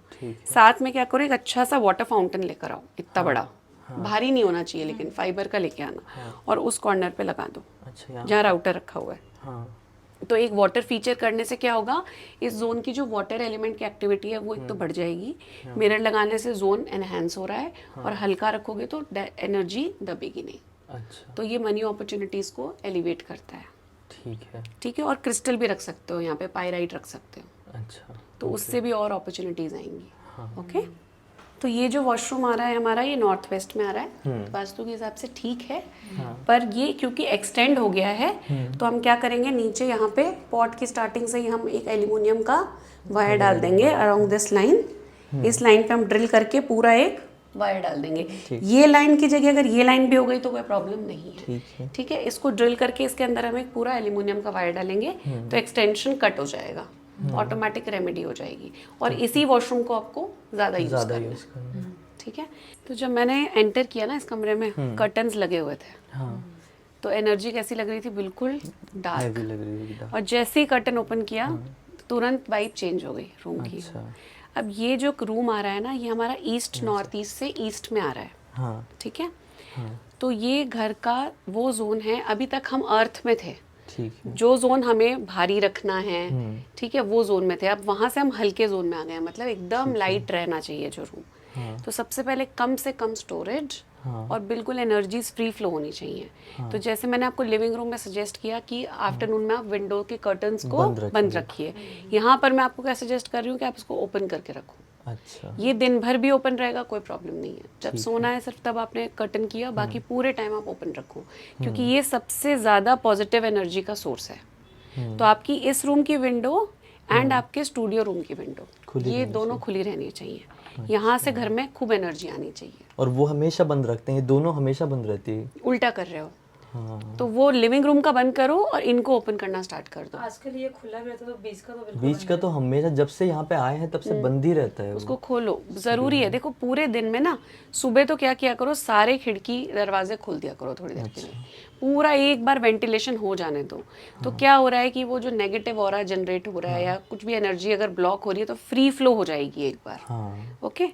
[SPEAKER 2] साथ में क्या करो, एक अच्छा सा वाटर फाउंटेन लेकर आओ, इतना बड़ा, भारी नहीं होना चाहिए लेकिन फाइबर का लेके आना, और उस कॉर्नर पे लगा दो
[SPEAKER 1] अच्छा,
[SPEAKER 2] जहाँ राउटर रखा हुआ है।
[SPEAKER 1] हाँ,
[SPEAKER 2] तो एक वाटर फीचर करने से क्या होगा, इस जोन की जो वाटर एलिमेंट की एक्टिविटी है वो एक तो बढ़ जाएगी। मिरर लगाने से जोन एनहेंस हो रहा है, और हल्का रखोगे तो एनर्जी दबेगी नहीं।
[SPEAKER 1] अच्छा,
[SPEAKER 2] तो ये मनी अपॉर्चुनिटीज को एलिवेट करता है।
[SPEAKER 1] ठीक है।
[SPEAKER 2] ठीक है, और क्रिस्टल भी रख सकते हो यहाँ पे, पायराइट रख सकते हो,
[SPEAKER 1] अच्छा,
[SPEAKER 2] तो उससे भी और अपॉर्चुनिटीज आएंगी। ओके, तो ये जो वॉशरूम आ रहा है हमारा, ये नॉर्थ वेस्ट में आ रहा है, वास्तु के हिसाब से ठीक है। पर ये क्योंकि एक्सटेंड हो गया है, तो हम क्या करेंगे, नीचे यहाँ पे पॉट की स्टार्टिंग से ही हम एक एल्यूमिनियम का वायर डाल देंगे अराउंड दिस लाइन। इस लाइन पे हम ड्रिल करके पूरा एक वायर डाल देंगे। ये लाइन की जगह अगर ये लाइन भी हो गई तो कोई प्रॉब्लम नहीं है। ठीक है, इसको ड्रिल करके इसके अंदर हम एक पूरा एल्यूमिनियम का वायर डालेंगे, तो एक्सटेंशन कट हो जाएगा, ऑटोमेटिक रेमेडी हो जाएगी। और इसी वॉशरूम को आपको ज्यादा यूज करना है। ठीक है, तो जब मैंने एंटर किया ना इस कमरे में, कर्टन्स लगे हुए थे, तो एनर्जी कैसी लग रही थी, बिल्कुल डार्क
[SPEAKER 1] हैवी लग रही है।
[SPEAKER 2] और जैसे ही कर्टन ओपन किया तुरंत वाइब चेंज हो गई रूम की। अब ये जो रूम आ रहा है ना, ये हमारा ईस्ट नॉर्थ ईस्ट से ईस्ट में आ रहा है।
[SPEAKER 1] हाँ,
[SPEAKER 2] ठीक है, तो ये घर का वो जोन है, अभी तक हम अर्थ में थे,
[SPEAKER 1] ठीक है,
[SPEAKER 2] जो जोन हमें भारी रखना है, ठीक है, वो जोन में थे। अब वहां से हम हल्के जोन में आ गए हैं, मतलब एकदम लाइट रहना चाहिए जो रूम। तो सबसे पहले कम से कम स्टोरेज और बिल्कुल एनर्जीज फ्री फ्लो होनी चाहिए। तो जैसे मैंने आपको लिविंग रूम में सजेस्ट किया कि आफ्टरनून में आप विंडो के कर्टन्स को बंद रखिए, यहाँ पर मैं आपको क्या सजेस्ट कर रही हूँ कि आप इसको ओपन करके रखो।
[SPEAKER 1] अच्छा,
[SPEAKER 2] ये दिन भर भी ओपन रहेगा, कोई प्रॉब्लम नहीं है। जब सोना है सिर्फ तब आपने कर्टन किया, बाकी पूरे टाइम आप ओपन रखो, क्योंकि ये सबसे ज्यादा पॉजिटिव एनर्जी का सोर्स है। तो आपकी इस रूम की विंडो एंड आपके स्टूडियो रूम की विंडो, ये दोनों खुली रहनी चाहिए। यहाँ से घर में खूब एनर्जी आनी चाहिए।
[SPEAKER 1] और वो हमेशा बंद रखते हैं, ये दोनों हमेशा बंद रहती है।
[SPEAKER 2] उल्टा कर रहे हो,
[SPEAKER 1] हाँ,
[SPEAKER 2] तो वो लिविंग रूम का बंद करो और इनको ओपन करना स्टार्ट कर दो।
[SPEAKER 3] आजकल ये खुला भी रहता है, तो बीच का तो बिल्कुल
[SPEAKER 1] बीच का तो हमेशा, जब से यहाँ पे आए हैं तब से बंद ही रहता है।
[SPEAKER 2] उसको खोलो, जरूरी है। देखो पूरे दिन में ना, सुबह तो क्या किया करो, सारे खिड़की दरवाजे खोल दिया करो थोड़ी देर के लिए, पूरा एक बार वेंटिलेशन हो जाने दो। तो क्या हो रहा है कि वो जो नेगेटिव ऑरा जनरेट हो रहा है या कुछ भी एनर्जी अगर ब्लॉक हो रही है तो फ्री फ्लो हो जाएगी एक बार।
[SPEAKER 1] हाँ,
[SPEAKER 2] ओके,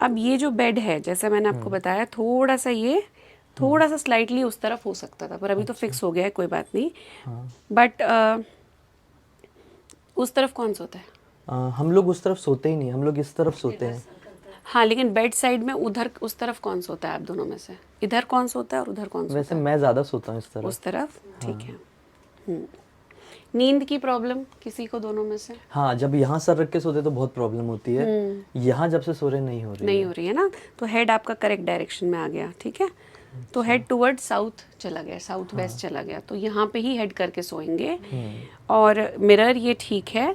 [SPEAKER 2] अब ये जो बेड है, जैसे मैंने आपको बताया, थोड़ा सा ये थोड़ा सा स्लाइटली उस तरफ हो सकता था, पर अभी तो फिक्स हो गया है, कोई बात नहीं। बट उस तरफ कौन सोता है?
[SPEAKER 1] हम लोग उस तरफ सोते ही नहीं, हम लोग इस तरफ सोते हैं।
[SPEAKER 2] हाँ, लेकिन बेड साइड में उधर उस तरफ कौन सोता है आप दोनों में से? इधर कौन सोता है और उधर कौन सोता
[SPEAKER 1] वैसे मैं ज्यादा सोता हूँ इस
[SPEAKER 2] है?
[SPEAKER 1] तरफ।
[SPEAKER 2] उस तरफ, ठीक है। नींद की प्रॉब्लम किसी को, दोनों में से?
[SPEAKER 1] हाँ, जब यहाँ सर रख के सोते तो बहुत प्रॉब्लम होती है, यहाँ जब से सो रहे नहीं हो रही
[SPEAKER 2] नहीं
[SPEAKER 1] है।
[SPEAKER 2] हो रही है ना, तो हेड आपका करेक्ट डायरेक्शन में आ गया, ठीक है। तो हेड टुवर्ड साउथ चला गया, साउथ वेस्ट चला गया, तो यहाँ पे ही हेड करके सोएंगे। और मिरर ये ठीक है,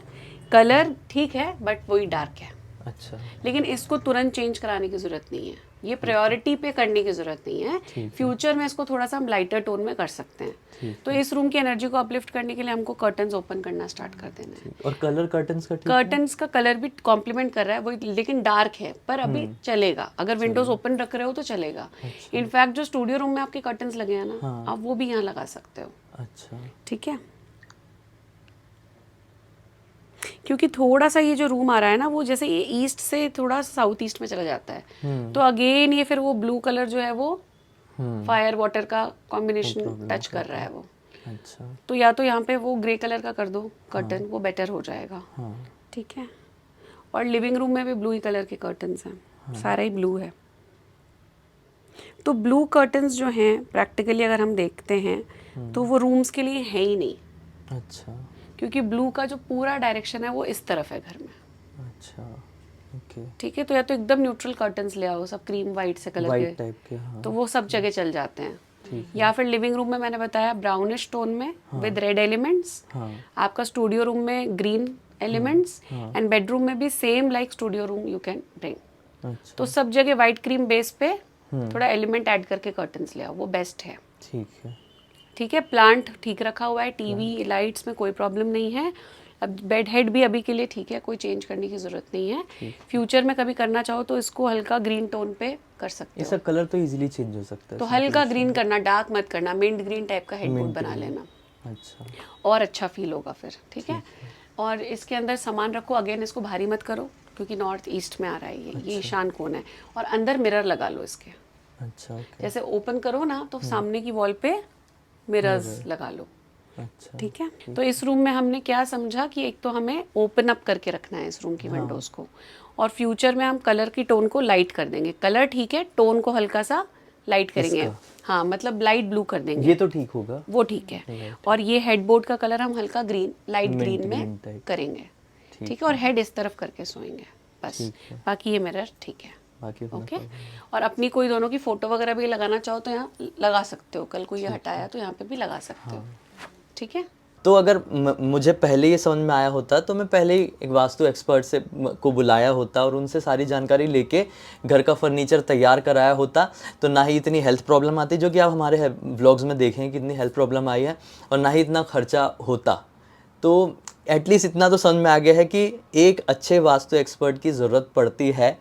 [SPEAKER 2] कलर ठीक है, बट वही डार्क है।
[SPEAKER 1] अच्छा,
[SPEAKER 2] लेकिन इसको तुरंत चेंज कराने की ज़रूरत नहीं है, ये प्रायोरिटी पे करने की ज़रूरत नहीं है। फ्यूचर में इसको थोड़ा सा हम लाइटर टोन में कर सकते हैं। तो इस रूम की एनर्जी को अपलिफ्ट करने के लिए हमको कर्टन्स ओपन करना स्टार्ट कर देना है।
[SPEAKER 1] और कलर कर्टन्स का ठीक है?
[SPEAKER 2] कर्टन्स का कलर भी कॉम्प्लीमेंट कर रहा है वो, लेकिन डार्क है, पर अभी चलेगा। अगर विंडोज ओपन रख रहे हो तो चलेगा। इनफैक्ट जो स्टूडियो रूम में आपके कर्टन्स लगे हैं ना, आप वो भी यहाँ लगा सकते हो।
[SPEAKER 1] अच्छा,
[SPEAKER 2] ठीक है, क्योंकि थोड़ा सा ये जो रूम आ रहा है ना, वो जैसे ये ईस्ट से थोड़ा साउथ ईस्ट में चला जाता है, तो अगेन ये फिर वो ब्लू कलर जो है वो फायर वाटर का कॉम्बिनेशन टच कर रहा है वो।
[SPEAKER 1] अच्छा,
[SPEAKER 2] तो या तो यहाँ पे वो ग्रे कलर का कर दो कर्टन, वो बेटर हो जाएगा।
[SPEAKER 1] हाँ,
[SPEAKER 2] ठीक है, और लिविंग रूम में भी ब्लू ही कलर के कर्टन्स हैं, सारा ही ब्लू है। तो ब्लू कर्टन्स जो हैं प्रैक्टिकली अगर हम देखते हैं तो वो रूम्स के लिए है ही नहीं,
[SPEAKER 1] अच्छा,
[SPEAKER 2] क्योंकि ब्लू का जो पूरा डायरेक्शन है वो इस तरफ है घर में।
[SPEAKER 1] अच्छा, ओके,
[SPEAKER 2] ठीक है, तो या तो एकदम न्यूट्रल कर्टन्स ले आओ, सब क्रीम वाइट से कलर
[SPEAKER 1] वाइट
[SPEAKER 2] के,
[SPEAKER 1] टाइप के, हाँ,
[SPEAKER 2] तो वो सब जगह चल जाते हैं। या फिर लिविंग रूम में मैंने बताया ब्राउनिश टोन में विद रेड एलिमेंट्स,
[SPEAKER 1] हाँ,
[SPEAKER 2] आपका स्टूडियो रूम में ग्रीन एलिमेंट्स, एंड बेडरूम में भी same like studio room you can bring.
[SPEAKER 1] अच्छा,
[SPEAKER 2] तो सब जगह वाइट क्रीम बेस पे थोड़ा एलिमेंट ऐड करके कर्टन्स ले आओ, वो बेस्ट है।
[SPEAKER 1] ठीक है,
[SPEAKER 2] ठीक है, प्लांट ठीक रखा हुआ है, टीवी लाइट्स में कोई प्रॉब्लम नहीं है। अब बेड हेड भी अभी के लिए ठीक है, कोई चेंज करने की जरूरत नहीं है। फ्यूचर में कभी करना चाहो तो इसको हल्का ग्रीन टोन पे कर सकते
[SPEAKER 1] ये
[SPEAKER 2] हो।
[SPEAKER 1] सब कलर तो इजीली चेंज हो सकता है
[SPEAKER 2] तो
[SPEAKER 1] इसमें
[SPEAKER 2] हल्का ग्रीन करना, डार्क मत करना, मिंट ग्रीन टाइप का हेडबोर्ड बना लेना,
[SPEAKER 1] अच्छा,
[SPEAKER 2] और अच्छा फील होगा फिर। ठीक है, और इसके अंदर सामान रखो, अगेन इसको भारी मत करो क्योंकि नॉर्थ ईस्ट में आ रहा है ये ईशान कोण है। और अंदर मिरर लगा लो इसके,
[SPEAKER 1] अच्छा, ओके,
[SPEAKER 2] जैसे ओपन करो ना तो सामने की वॉल पे मिरर्स लगा लो।
[SPEAKER 1] अच्छा,
[SPEAKER 2] ठीक है, तो इस रूम में हमने क्या समझा कि एक तो हमें ओपन अप करके रखना है इस रूम की विंडोज को, और फ्यूचर में हम कलर की टोन को लाइट कर देंगे। कलर ठीक है, टोन को हल्का सा लाइट करेंगे। हाँ, मतलब लाइट ब्लू कर देंगे,
[SPEAKER 1] ये तो ठीक होगा,
[SPEAKER 2] वो ठीक है। और ये हेडबोर्ड का कलर हम हल्का ग्रीन, लाइट ग्रीन में
[SPEAKER 1] type।
[SPEAKER 2] करेंगे। ठीक है, और हेड इस तरफ करके सोएंगे बस। बाकी ये मिरर ठीक है,
[SPEAKER 1] बाकी अपना
[SPEAKER 2] ओके। और अपनी कोई दोनों की फोटो वगैरह भी लगाना चाहो तो यहाँ लगा सकते हो, कल को ये हटाया तो यहाँ पे भी लगा सकते हो। ठीक है,
[SPEAKER 1] तो अगर मुझे पहले ये समझ में आया होता तो मैं पहले ही एक वास्तु एक्सपर्ट से को बुलाया होता और उनसे सारी जानकारी लेके घर का फर्नीचर तैयार कराया होता, तो ना ही इतनी हेल्थ प्रॉब्लम आती जो कि आप हमारे व्लॉग्स में देखें कितनी हेल्थ प्रॉब्लम आई है, और ना ही इतना खर्चा होता। तो एटलीस्ट इतना तो समझ में आ गया है कि एक अच्छे वास्तु एक्सपर्ट की ज़रूरत पड़ती है।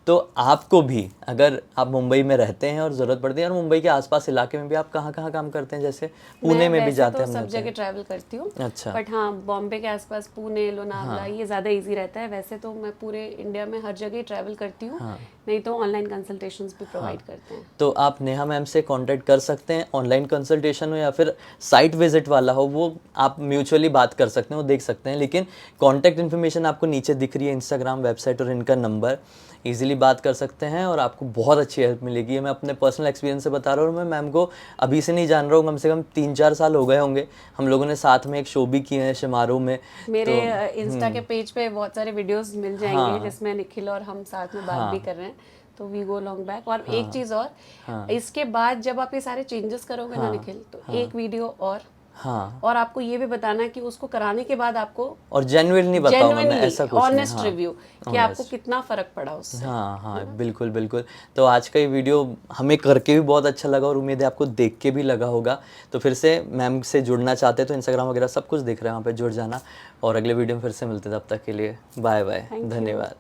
[SPEAKER 1] तो आपको भी, अगर आप मुंबई में रहते हैं और ज़रूरत पड़ती है, और मुंबई के आसपास इलाके में भी आप कहाँ कहाँ काम करते हैं? जैसे पुणे में भी जाते हैं
[SPEAKER 2] तो सब जगह ट्रैवल करती हूँ।
[SPEAKER 1] अच्छा,
[SPEAKER 2] बट हाँ, बॉम्बे के आसपास पुणे, लोनावला, ये ज़्यादा इजी रहता है। वैसे तो मैं पूरे इंडिया में हर जगह ट्रैवल करती हूँ, नहीं तो ऑनलाइन कंसल्टेशंस भी प्रोवाइड करते हैं।
[SPEAKER 1] तो आप नेहा मैम से कांटेक्ट कर सकते हैं, ऑनलाइन कंसल्टेशन हो या फिर साइट विजिट वाला हो, वो आप म्यूचुअली बात कर सकते हैं, वो देख सकते हैं। लेकिन कांटेक्ट इन्फॉर्मेशन आपको नीचे दिख रही है, इंस्टाग्राम, वेबसाइट और इनका नंबर, इजीली बात कर सकते हैं और आपको बहुत अच्छी हेल्प मिलेगी। ये मैं अपने पर्सनल एक्सपीरियंस से बता रहा हूँ, और मैं मैम को अभी से नहीं जान रहा हूँ, कम से कम 3-4 साल हो गए होंगे। हम लोगों ने साथ में एक शो भी किए हैं शिमारू में।
[SPEAKER 2] मेरे इंस्टा के पेज पे बहुत सारे वीडियोस मिल जाएंगे जिसमें निखिल और हम साथ में बात भी कर रहे हैं, तो वी गो लॉन्ग बैक। और एक चीज़ और, इसके बाद जब आप ये सारे चेंजेस करोगे ना निखिल, तो एक वीडियो और आपको ये भी बताना है कि उसको कराने के बाद आपको, और
[SPEAKER 1] जेन्युइनली बताऊंगा मैं, ऐसा कुछ नहीं,
[SPEAKER 2] ऑनेस्ट रिव्यू कि आपको कितना फर्क पड़ा उससे।
[SPEAKER 1] हाँ, बिल्कुल बिल्कुल। तो आज का ये वीडियो हमें करके भी बहुत अच्छा लगा और उम्मीद है आपको देख के भी लगा होगा। तो फिर से मैम से जुड़ना चाहते तो इंस्टाग्राम वगैरह सब कुछ दिख रहा है, वहाँ पे जुड़ जाना। और अगले वीडियो में फिर से मिलते, तब तक के लिए बाय बाय, धन्यवाद।